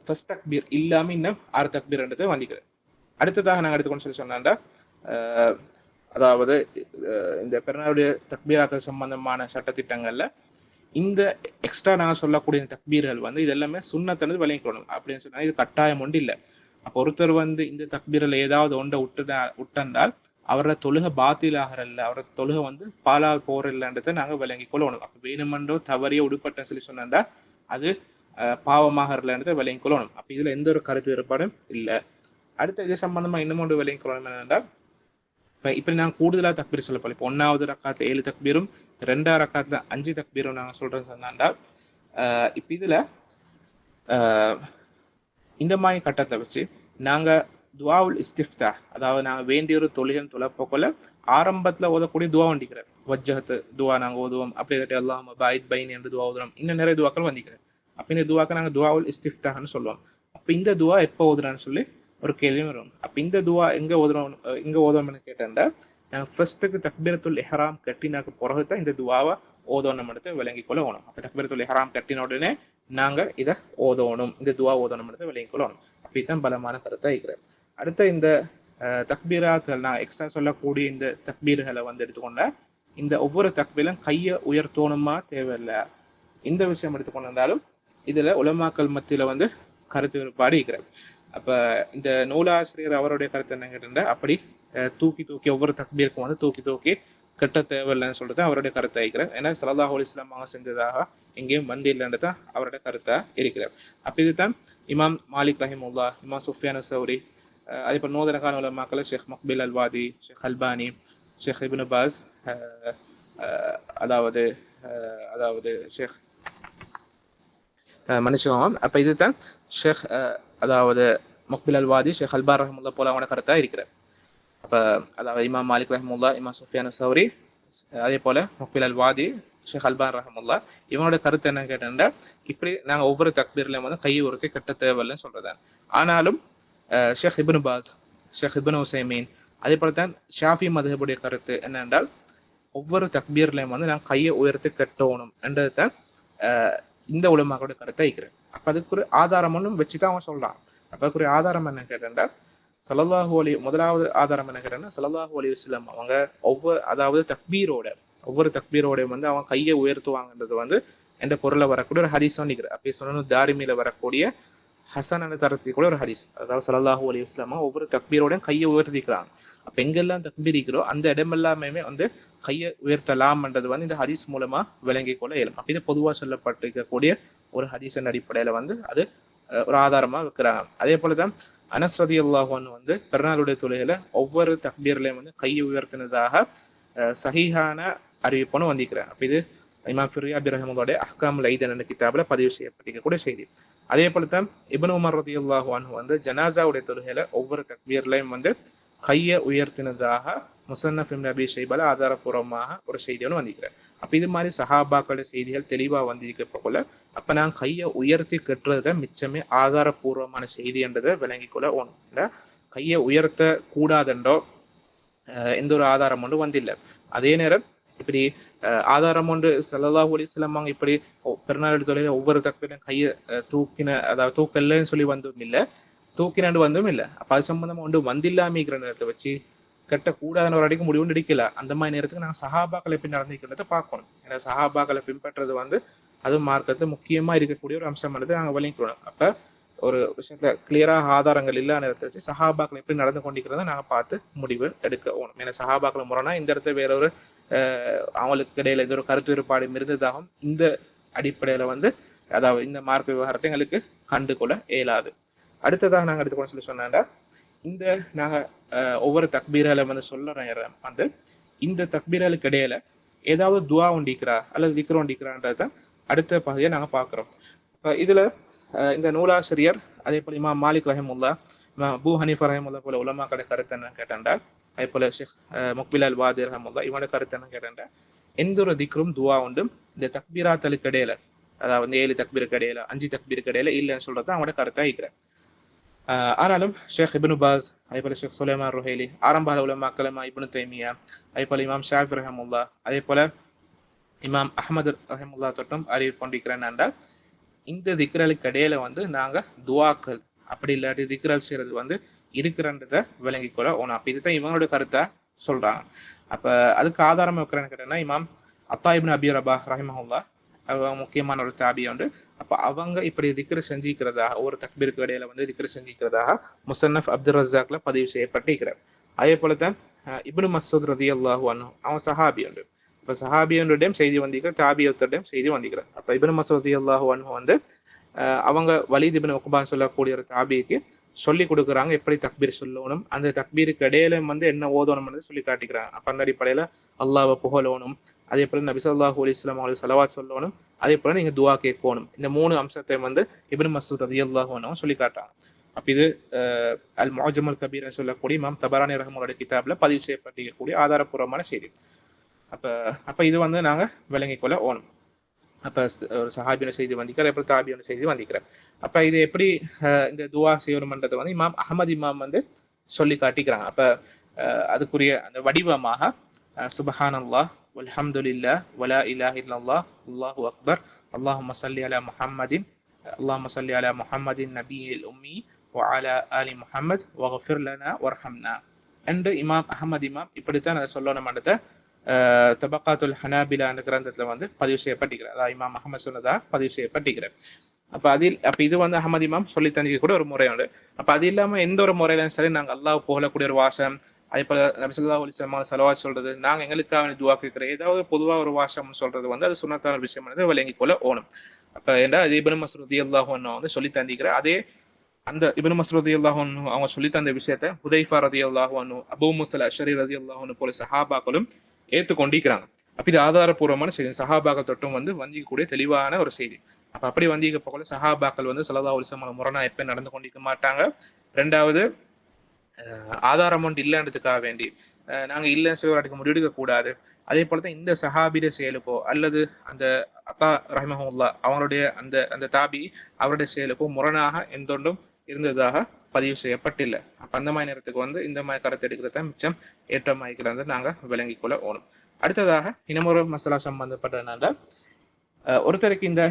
ஃபர்ஸ்ட் தக்பீர் இல்லாம இன்னும் 6 தக்பீர்ன்றதை வந்திக்கிற. அடுத்ததாக நாங்கள் எடுத்துக்கொண்டு சொல்லி சொன்னா அதாவது இந்த பெருநாளுடைய தக்பீராக்கள் சம்பந்தமான சட்டத்திட்டங்கள்ல இந்த எக்ஸ்ட்ரா நாங்கள் சொல்லக்கூடிய தக்பீர்கள் வந்து இது எல்லாமே சுன்னத்தனது விளங்கிக்கணும் அப்படின்னு சொன்னா இது கட்டாயம் ஒன்று இல்லை. அப்போ ஒருத்தர் வந்து இந்த தக்பீரில் ஏதாவது ஒன்றை விட்டண்டால் அவரோட தொழுகை பாத்தில் ஆகிறல்ல, அவரோட தொழுகை வந்து பாலால் போறதில்லைன்றதை நாங்கள் விளங்கி கொள்ளணும். அப்போ வேணுமென்றோ தவறிய உடுப்பட்ட சொல்லி சொன்னா அது பாவமாகறதுன்றதை விளங்கி கொள்ளணும். அப்போ இதுல எந்த ஒரு கருத்து வேறுபாடும் இல்லை. அடுத்த இது சம்பந்தமா இன்னும் ஒன்று விளங்கி கொள்ளணும் என்னென்றால், இப்படி நாங்கள் கூடுதலாக தக்பீர் சொல்லப்போம். இப்போ 1வது ரக்காத்துல 7 தக்பீரும் 2வது ரக்காத்துல 5 தக்பீரும் நாங்கள் சொல்றோம் சொன்னாண்டா, இப்போ இதுல இந்த மாதிரி கட்டத்தை வச்சு நாங்க துவாவுல் இஸ்திஃப்தா, அதாவது நாங்க வேண்டிய ஒரு தொழுகன் தொலைப்போக்கல ஆரம்பத்துல ஓதக்கூடிய துவா வண்டிக்கிறேன். வஜ்ஜஹத்து துவா நாங்க ஓதுவோம். அப்படி இல்லாட்டி அல்லாஹும்ம பாயித் பைனி என்று துவா ஓதுறோம். இன்னும் நிறைய துவாக்கள் வந்திக்கிறேன். அப்ப இந்த துவாக்க நாங்க துவாவுல் இஸ்திஃப்தான்னு சொல்லுவோம். அப்ப இந்த துவா எப்போ ஓதுறான்னு சொல்லி ஒரு கேள்வியும் வரும். அப்ப இந்த துவா எங்க ஓதுறோம்னு கேட்டேன்டா, நாங்கள் ஃபர்ஸ்ட்டுக்கு தக்பீரத்துல் இஹ்ராம் கட்டினாக்கு பிறகுதான் இந்த துவாவை ஓதோணும் எடுத்து விளங்கி கொள்ள ஓணும். அப்ப தக்பீரத்துல் இஹ்ராம் கட்டின உடனே நாங்க இதை ஓதோணும், இந்த துவா ஓதோணும் எடுத்து விளங்கி கொள்ளணும். அப்படித்தான் பலமான கருத்தா இருக்கிறேன். அடுத்த இந்த தக்பீராக்கள் நான் எக்ஸ்ட்ரா சொல்லக்கூடிய இந்த தக்பீர்களை வந்து எடுத்துக்கொண்டா, இந்த ஒவ்வொரு தக்பீரும் கையை உயர்த்தோணுமா தேவையில்லை, இந்த விஷயம் எடுத்துக்கொண்டாலும் இதுல உலமாக்கள் மத்தியில வந்து கருத்து வேறுபாடு இருக்கிறது. அப்ப இந்த நூலாசிரியர் அவருடைய கருத்து என்ன கேட்டா, அப்படி தூக்கி ஒவ்வொரு தக்பீருக்கும் வந்து தூக்கி கட்ட தேவையில்லைன்னு சொல்றது அவருடைய கருத்தை இருக்கிறார். ஏன்னா ஸல்லல்லாஹு அலைஹி வஸல்லம் அவங்க செஞ்சதாக எங்கேயும் வந்து இல்லைன்னு தான் அவருடைய கருத்தா இருக்கிறார். அப்ப இதுதான் இமாம் மாலிக் ரஹிமுல்லா, இமாம் சுஃபியான் சௌரி, அதே போல் நூதன கால உலமாக்கள் ஷேக் மக்பில் அல்வாதி, ஷேக் அல்பானி, ஷேக் இப்னு பாஸ், அதாவது ஷேக் மன்னிச்சுக்கோங்க. அப்ப இதுதான் ஷேக் அதாவது மக்பில் அல்வாதி, ஷேக் அல்பான் ரஹிமுல்லா போல அவனோட கருத்தா இருக்கிறார். அப்ப அதாவது இமாம் மாலிக் ரஹிமுல்லா, இமாம் சுஃபியான் சௌரி, அதே போல மக்பில் அல்வாதி, ஷேக் அல்பான் ரஹிமுல்லா, இவனோட கருத்து என்ன கேட்டா, இப்படி நாங்க ஒவ்வொரு தக்பீர்லயும் வந்து கையை உறுத்தி கட்ட தேவையில்லைன்னு சொல்றேன். ஆனாலும் ஷேக் இப்னு பாஸ், ஷேக் இப்னு உசைமீன், அதே போல தான் ஷாஃபி மதுஹபுடைய கருத்து என்னென்றால், ஒவ்வொரு தக்பீர்லயும் வந்து நாங்கள் கையை உயர்த்தி கட்டணும் என்றது தான் இந்த உலமாக்களுடைய கருத்தை இருக்கிறேன். அப்ப அதுக்கு ஒரு ஆதாரம் ஒன்றும் வச்சுதான் அவன் சொல்றான். அப்ப அதுக்கு ஒரு ஆதாரம் என்ன கேட்டா, முதலாவது ஆதாரம் என்ன கேட்டா, ஸல்லல்லாஹு அலைஹி வஸல்லம் அவங்க ஒவ்வொரு தக்பீரோட வந்து அவங்க கையை உயர்த்துவாங்கன்றது வந்து எந்த பொருளை வரக்கூடிய ஒரு ஹதீஸ் நிற்கிற. அப்படி சொன்னோம் தாரிமியில வரக்கூடிய ஹசன் என்ற தரத்துக்கு கூட ஒரு ஹதீஸ். அதாவது ஸல்லல்லாஹு அலைஹி வஸல்லம் ஒவ்வொரு தக்பீரோடையும் கையை உயர்த்திக்கிறாங்க. அப்ப எங்கெல்லாம் தக்பீர் இருக்கிறோ அந்த இடமெல்லாமே வந்து கையை உயர்த்தலாம்ன்றது வந்து இந்த ஹதீஸ் மூலமா விளங்கி கொள்ள இயலும். அப்ப இது பொதுவாக சொல்லப்பட்டிருக்கக்கூடிய ஒரு ஹதீஸின் அடிப்படையில வந்து அது ஒரு ஆதாரமா வைக்கிறாங்க. அதே போலதான் அனஸ் ரலியல்லாஹு அன்ஹு வந்து பெருநாளுடைய தொழுகையில ஒவ்வொரு தக்பீர்லையும் வந்து கையை உயர்த்தினதாக சஹீஹான அறிவிப்புன்னு வந்திருக்கிறாங்க. அப்ப இது இமாம் ஃபிர்யாபி ரஹிமஹுல்லாஹுடைய அஹ்காமுல் ஐதன் என்ற கிதாபில பதிவு செய்யப்பட்டிருக்கக்கூடிய செய்தி. அதே போலதான் இப்னு உமர் ரலியல்லாஹு அன்ஹு வந்து ஜனாசாவுடைய தொழுகையில ஒவ்வொரு தக்பீர்லையும் வந்து கையை உயர்த்தினதாக முஸன்னஃப் இப்னு அபீ ஷைபால ஆதாரபூர்வமாக ஒரு செய்தி ஒன்று வந்திருக்கிறார். அப்ப இது மாதிரி சஹாபாக்களுடைய செய்திகள் தெளிவா வந்திருக்கப்போல, அப்ப நான் கையை உயர்த்தி கட்டுறத மிச்சமே ஆதாரபூர்வமான செய்தி என்றதை விளங்கி கொள்ள ஓணும். இல்ல கையை உயர்த்த கூடாதென்றோ எந்த ஒரு ஆதாரம் ஒன்று வந்தில்லை. அதே நேரம் இப்படி ஆதாரம் ஒன்று ஸல்லல்லாஹு அலைஹி வஸல்லம் இப்படி பெருநாள் தொழில ஒவ்வொரு தக்பீரும் கையை அதாவது தூக்கல்லன்னு சொல்லி வந்தும் இல்லை, தூக்கினாண்டு வந்தும் இல்லை. அப்ப அது சம்பந்தமா ஒன்று வந்தில்லாமிக்கிற நேரத்தை வச்சு கட்டக்கூடாதுன்னு ஒரு அடிக்கு முடிவு எடுக்கல. அந்த மாதிரி நேரத்துக்கு நாங்கள் சஹாபாக்களை எப்படி நடந்துக்கிறத பார்க்கணும். ஏன்னா சஹாபாக்களை பின்பற்றது வந்து அது மார்க்கத்து முக்கியமா இருக்கக்கூடிய ஒரு அம்சம் வந்து நாங்கள் விளங்கிக்கணும். அப்ப ஒரு விஷயத்துல கிளியராக ஆதாரங்கள் இல்லாத நேரத்தை வச்சு சஹாபாக்கள் எப்படி நடந்து கொண்டிருக்கிறத நாங்கள் பார்த்து முடிவு எடுக்க ஓணும். ஏன்னா சஹாபாக்கள் முறைனா இந்த இடத்துல வேற ஒரு அவங்களுக்கு இடையில எந்த ஒரு கருத்து வேறுபாடு இருந்ததாகவும் இந்த அடிப்படையில வந்து அதாவது இந்த மார்க்க விவகாரத்தை எங்களுக்கு கண்டுகொள்ள இயலாது. அடுத்ததாக நாங்கள் எடுத்துக்கொண்டு சொல்லி சொன்னா, இந்த நாங்க ஒவ்வொரு தக்பீரால வந்து சொல்றோம் வந்து இந்த தக்பீர்களுக்கு இடையில ஏதாவது துவா ஒண்டிக்கிறா அல்லது விக்ரம் ஒண்டிக்கிறான்றதான் அடுத்த பகுதியை நாங்க பாக்குறோம். இதுல இந்த நூலாசிரியர் அதே போல இமாம் மாலிக் ரஹிமுல்லா, அபூ ஹனீஃபா ரஹிமுல்லா போல உலமாக்களோட கருத்து என்ன கேட்டாண்டா, அதே போல ஷேக் முக்பில் அல்வாதி ரஹிமுல்லா இவனோட கருத்து என்ன கேட்டாண்டா, எந்த ஒரு திக்ரும் துவா உண்டும் இந்த தக்பீராத்தலுக்கு இடையில, அதாவது 7 தக்பீருக்கு இடையில 5 தக்பீருக்கு இடையில இல்லைன்னு சொல்றது அவனோட கருத்தா இருக்கிறேன். ஆனாலும் ஷேக் இப்னு பாஸ், அதே போல ஷேக் சுலைமான் ருஹைலி, ஆரம்ப உலமாக்கள் இப்னு தைமியா, அதே போல இமாம் ஷாஃபி ரஹிமுல்லா, அதே போல இமாம் அஹ்மது ரஹிமுல்லா தொட்டும் அறிவிப்பு கொண்டிருக்கிறேன் என்றால், இந்த திக்ரலுக்கு இடையில வந்து நாங்க துவாக்கள் அப்படி இல்லாட்டி திக்ரல் செய்யறது வந்து இருக்கிறன்றதை விளங்கிக்கொள்ள ஓணும். அப்ப இதுதான் இவங்களோட கருத்தா சொல்றாங்க. அப்ப அதுக்கு ஆதாரம் வைக்கிறேன்னு கேட்டீங்கன்னா இமாம் அத்தா இப்னு அபி ரபாஹ் ரஹிமஹுல்லா, அவங்க முக்கியமான ஒரு தாபியா உண்டு. அப்ப அவங்க இப்படி திக்ரு செஞ்சிக்கிறதாக, ஒரு தக்பீருக்கு இடையில வந்து திக்ரு செஞ்சிக்கிறதாக முசன்னஃப் அப்துல் ரஸாக்ல பதிவு செய்யப்பட்டிருக்கிறார். அதே போலதான் இப்னு மஸ்ஊத் ரலியல்லாஹு அன்ஹு, அவன் சஹாபி உண்டு. இப்ப சஹாபியனுடையும் செய்தி வந்திருக்கிற, தாபியத்துடையும் செய்தி வந்திருக்கிறார். அப்ப இப்னு மஸ்ஊத் ரலியல்லாஹு அன்ஹு வந்து அவங்க வலீத் இப்னு உக்பான்னு சொல்லக்கூடிய ஒரு தாபிக்கு சொல்லி கொடுக்குறாங்க எப்படி தக்பீர் சொல்லணும், அந்த தக்பீருக்கு இடையில வந்து என்ன ஓதணும் சொல்லி காட்டிக்கிறாங்க. அப்ப அந்த அடிப்படையில அல்லாஹ்வை புகழணும், அதே போல நபி ஸல்லல்லாஹு அலைஹி வஸல்லம் அவங்களுக்கு ஸலவாத் சொல்லணும், அதே போல நீங்க துஆ கேட்கணும். இந்த 3 அம்சத்தை வந்து இப்னு மஸ்ஊத் ரலியல்லாஹு அன்ஹு சொல்லி காட்டுறாங்க. அப்ப இது அல் முஅஜம் அல் கபீர் சொல்லக்கூடிய இமாம் தபரானி ரஹ்மத்துல்லாஹி கிதாப்ல பதிவு செய்யப்பட்டிருக்கக்கூடிய ஆதாரப்பூர்வமான செய்தி. அப்ப இது வந்து நாங்க விளங்கிக் கொள்ள ஓணும். அப்ப ஒரு சஹாபியோட செய்தி வந்திக்கிறார், அப்புறம் தாபியோட செய்தி வந்திக்கிறார். அப்ப இது எப்படி இந்த துவா செய்யணும்ன்றதை வந்து இமாம் அஹமது இமாம் வந்து சொல்லி காட்டிக்கிறாங்க. அப்ப அதுக்குரிய அந்த வடிவமாக சுப்ஹானல்லாஹ் வல்ஹம்துலில்லாஹ் வலா இலாஹ இல்லல்லாஹ் அல்லாஹு அக்பர் அல்லாஹும்ம ஸல்லி அலா முஹம்மதின் அல்லாஹும்ம ஸல்லி அலா முஹம்மதின் நபியில் உம்மி வ அலா ஆலி முஹம்மத் வக்ஃபிர் லனா வர்ஹம்னா என்று இமாம் அஹமது இமாம் இப்படித்தான் அதை சொல்லணும்ன்றதை தபக்காத்துல் ஹனாபிலா என்ற கிரந்தத்துல வந்து பதிவு செய்யப்பட்டிருக்கிறார். அதாவது இமாம் அஹமது சொன்னதா பதிவு செய்யப்பட்டிருக்கிறார். அப்ப இது வந்து அஹமது இமாம் சொல்லி தந்திக்க கூட ஒரு முறை உண்டு. அப்ப அது இல்லாம எந்த ஒரு முறையிலும் சரி நாங்க அல்லாஹ் புகழக்கூடிய ஒரு வாசம், அதே போல நபி ஸல்லல்லாஹு அலைஹி வஸல்லம் ஸலவாத் சொல்றது, நாங்க எங்களுக்காக துஆ கேட்கிற ஏதாவது பொதுவா ஒரு வாசம் சொல்றது வந்து அது சுன்னத்தான விஷயம் வந்து விளங்கிக் கொள்ள ஓணும். அப்ப ஏன்னா அது இப்னு மஸ்ஊத் ரலியல்லாஹு அன்ஹு வந்து சொல்லி தந்திக்கிற அதே அந்த இப்னு மஸ்ஊத் ரலியல்லாஹு அன்ஹு அவங்க சொல்லி தந்த விஷயத்தை ஹுதைஃபா ரலியல்லாஹு அன்ஹு, அபூ மூஸா அல்-அஷ்அரி ரலியல்லாஹு அன்ஹு போல சஹாபாக்களும் ஏற்றுக்கொண்டிருக்கிறாங்க. அப்ப இது ஆதாரப்பூர்வமான செய்தி, சஹாபாக்கள் தொட்டும் வந்து வந்திக்கக்கூடிய தெளிவான ஒரு செய்தி. அப்ப அப்படி வந்திக்க போல சஹாபாக்கள் வந்து ஸல்லல்லாஹு அலைஹி வஸல்லம் முரணா எப்ப நடந்து கொண்டிருக்க மாட்டாங்க. ரெண்டாவது ஆதாரம் ஒன்று இல்லைன்றதுக்காக வேண்டி நாங்க இல்லைன்னு சொல்லி முடிவெடுக்க கூடாது. அதே போலதான் இந்த சஹாபிய செயலுக்கோ அல்லது அந்த அத்தா ரஹிமஹுல்லா அவங்களுடைய அந்த அந்த தாபி அவருடைய செயலுக்கோ முரணாக எந்தொன்றும் இருந்ததாக பதிவு செய்யப்பட்டில்லை. அப்ப அந்த மாதிரி நேரத்துக்கு வந்து இந்த மாதிரி கருத்து எடுக்கிறத மிச்சம் ஏற்றமாய்க்கிறது நாங்க விளங்கிக் கொள்ள ஓணும். அடுத்ததாக இன்னமொரு மசாலா சம்பந்தப்பட்டதுனால ஒருத்தருக்கு இந்த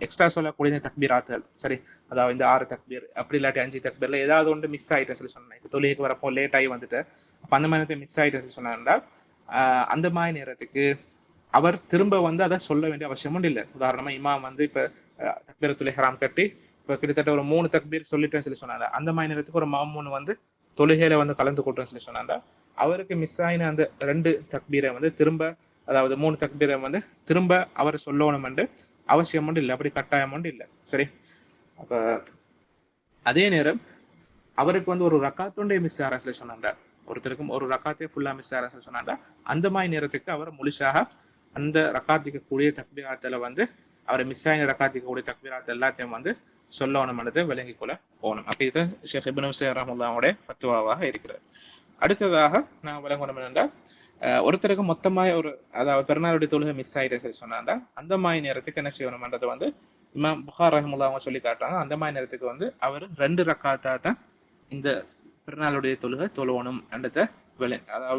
எக்ஸ்ட்ரா சொல்லக்கூடிய இந்த தக்பீராத்துகள் சரி, அதாவது இந்த 6 தக்பீர் அப்படி இல்லாட்டி 5 தக்பீர்ல ஏதாவது ஒன்று மிஸ் ஆயிட்டேன்னு சொல்லி சொன்னேன். தொழுகைக்கு வரப்போ லேட் ஆகி வந்துட்டு அப்ப அந்த மாதிரி நேரத்தை மிஸ் ஆயிட்டேன்னு சொல்லி சொன்னா அந்த மாதிரி நேரத்துக்கு அவர் திரும்ப வந்து அதை சொல்ல வேண்டிய அவசியமும் இல்லை. உதாரணமா இமாம் வந்து இப்ப தக்பீரத்துல் இஹ்ராம் கட்டி இப்ப கிட்டத்தட்ட ஒரு 3 தக்பீர் சொல்லிட்டேன்னு சொல்லி சொன்னாங்க. அந்த மாதிரி நேரத்துக்கு ஒரு மாமூன் வந்து தொழுகையில வந்து கலந்து கொள்றேன்னு சொல்லி சொன்னாங்க. அவருக்கு மிஸ் ஆயின அந்த 2 தக்பீரை வந்து திரும்ப, அதாவது 3 தக்பீரை வந்து திரும்ப அவர் சொல்லணும் என்று அவசியம் ஒன்று இல்லை, அப்படி கட்டாயம் ஒன்று இல்லை. சரி, அப்ப அதே நேரம் அவருக்கு வந்து ஒரு ரக்காத்தொண்டே மிஸ் ஆற சொல்லி சொன்னாங்க, ஒருத்தருக்கும் ஒரு ரக்காத்தே ஃபுல்லா மிஸ் ஆற சொல்லி சொன்னாங்க. அந்த மாதிரி நேரத்துக்கு அவர் முழுசாக அந்த ரக்காத்துக்கு கூடிய தக்பீராத்துல வந்து அவரை மிஸ் ஆகின ரக்காத்துக்கு கூடிய தக்பீராத் எல்லாத்தையும் வந்து சொல்லணும்ன்றதை விளங்கிக் கொள்ள போகணும். அப்ப இது ஷேக் இப்னு உஸைமீன் ரஹ்மத்துல்லாஹுடைய ஃபத்வாவாக இருக்கிறது. அடுத்ததாக நான் விளங்கணும் என்றால் ஒருத்தருக்கு மொத்தமாக ஒரு, அதாவது பெருநாளுடைய தொழுகை மிஸ் ஆயிட்டு சொன்னாங்க. அந்த மாதிரி நேரத்துக்கு என்ன செய்யணும்ன்றது வந்து இமாம் புகார் ரஹ்மத்துல்லாஹி அவங்க சொல்லி காட்டுறாங்க. அந்த மாதிரி நேரத்துக்கு வந்து அவர் 2 ரக்காத்தா தான் இந்த பெருநாளுடைய தொழுகை தொழுவணும் என்றதை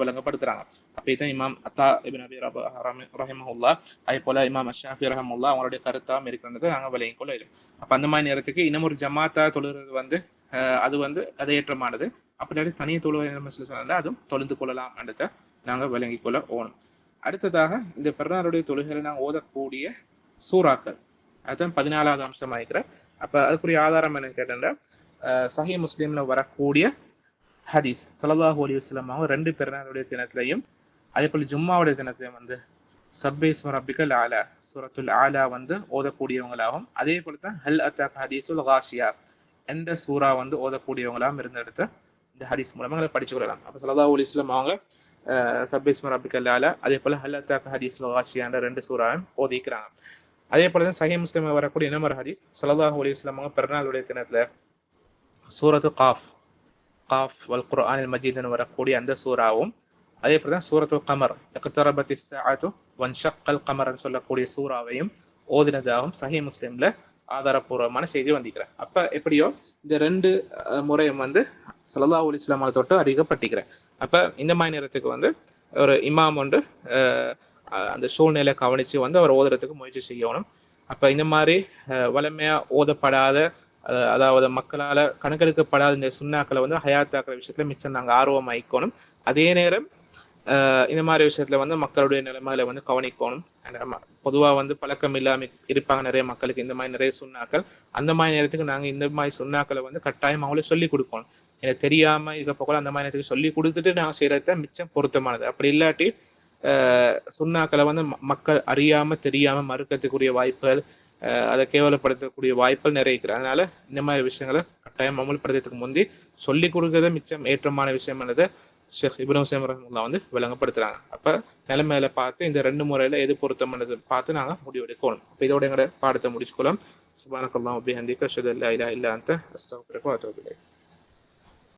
விளங்கப்படுத்துறாங்க. அப்படித்தான் இமாம் அத்தா இப்னு அபி ரபாஹ் ரஹிமஹுல்லாஹ், அதே போல இமாம் அஷ்ஷாஃபி ரஹ்மத்துல்லாஹ் அவங்களுடைய கருத்தாம் இருக்கிறது நாங்கள் விளங்கிக் கொள்ள இயலும். அப்ப அந்த மாதிரி நேரத்துக்கு இன்னும் ஒரு ஜமாத்தா தொழுகிறது வந்து அது வந்து கதையேற்றமானது. அப்படி தனிய தொழுகை சொன்னா அதுவும் தொழுந்து கொள்ளலாம் என்றதை நாங்கள் விளங்கிக் கொள்ள ஓணும். அடுத்ததாக இந்த பெருநாளுடைய தொழுகையில நாங்கள் ஓதக்கூடிய சூறாக்கள், அதுதான் 14வது அம்சம் ஆகிக்கிற. அப்ப அதுக்குரிய ஆதாரம் என்னன்னு கேட்டா சஹீஹ் முஸ்லிம்ல வரக்கூடிய ஹதீஸ், ஸல்லல்லாஹு அலைஹி வஸல்லம் அவங்க 2 பெருநாளுடைய தினத்திலையும் அதே போல ஜும்மாவுடைய தினத்திலையும் வந்து சப்பீஸ்ம ரப்பிக்கல் ஆலா, சூரத்துல் ஆலா வந்து ஓதக்கூடியவங்களாகவும், அதே போல தான் ஹல் அத்தாக ஹதீஸுல் காஷியா என்ற சூறா வந்து ஓதக்கூடியவங்களாகவும் இருந்தெடுத்து இந்த ஹதீஸ் மூலமா படிச்சு கொள்ளலாம். அப்ப ஸல்லல்லாஹு அலைஹி வஸல்லம் அவங்க சப்பீஸ்ம ரப்பிக்கல் ஆலா, அதே போல ஹல் அத்தாக ஹதீஸுல் காஷியா என்ற 2 சூறாவையும் ஓதிக்கிறாங்க. அதே போல தான் சஹீஹ் முஸ்லிம்ல வரக்கூடிய இன்னொரு ஹதீஸ், ஸல்லல்லாஹு அலைஹி வஸல்லம் அவங்க பெருநாளுடைய தினத்துல சூரத்து காஃப் வல் குர்ஆனில் மஜீத்னு வரக்கூடிய அந்த சூறாவும், அதே போல தான் சூரத்துல் கமர் இக்தரபத்திஸ் ஸாஅத்து வன்ஷக்கல் கமர்னு சொல்லக்கூடிய சூறாவையும் ஓதினதாகவும் சஹீஹ் முஸ்லிம்ல ஆதாரப்பூர்வமான செய்தி வந்திருக்கிறேன். அப்ப எப்படியோ இந்த 2 முறையும் வந்து ஸல்லல்லாஹு அலைஹி வஸல்லம் தொட்டு அறிவிக்கப்பட்டிருக்கிறேன். அப்ப இந்த மாதிரி நேரத்துக்கு வந்து ஒரு இமாம் வந்து அந்த சூழ்நிலை கவனிச்சு வந்து அவர் ஓதுறதுக்கு முயற்சி செய்யணும். அப்ப இந்த மாதிரி வலிமையா ஓதப்படாத அதாவது மக்களால் கணக்கெடுக்கப்படாத இந்த சுண்ணாக்களை வந்து ஹயாத்தாக்குற விஷயத்துல மிச்சம் நாங்கள் ஆர்வம் ஆயிக்கணும். அதே நேரம் இந்த மாதிரி விஷயத்துல வந்து மக்களுடைய நிலைமையில வந்து கவனிக்கணும். பொதுவாக வந்து பழக்கம் இல்லாமல் இருப்பாங்க நிறைய மக்களுக்கு இந்த மாதிரி நிறைய சுண்ணாக்கள். அந்த மாதிரி நேரத்துக்கு நாங்கள் இந்த மாதிரி சுண்ணாக்களை வந்து கட்டாயம் அவங்களே சொல்லி கொடுக்கணும். எனக்கு தெரியாம இருக்கப்போ கூட அந்த மாதிரி நேரத்துக்கு சொல்லி கொடுத்துட்டு நான் செய்யறத மிச்சம் பொருத்தமானது. அப்படி இல்லாட்டி சுண்ணாக்களை வந்து மக்கள் அறியாம தெரியாம மறுக்கிறதுக்குரிய வாய்ப்புகள், அதை கேவலப்படுத்தக்கூடிய வாய்ப்புகள் நிறைய இருக்குது. அதனால இந்த மாதிரி விஷயங்களை கட்டாயம் அமல்படுத்துறதுக்கு முந்தி சொல்லி கொடுக்கறத மிச்சம் ஏற்றமான விஷயம் என்னது ஷேக் இப்னு உசைமீன் ரஹ்மத்துல்லாஹ் வந்து விளங்கப்படுத்துறாங்க. அப்ப நிலைமையில பார்த்து இந்த 2 முறையில எது பொருத்தமானது பார்த்து நாங்க முடிவெடுக்கணும். அப்ப இதோட எங்களோட பாடத்தை முடிச்சுக்கலாம். சுப்ஹானக்கல்லாஹு வபிஹம்திக அஷ்ஹது அல்லா இலாஹா இல்லா அன்த அஸ்தக்ஃபிருக வ அத்தூபு இலைக்.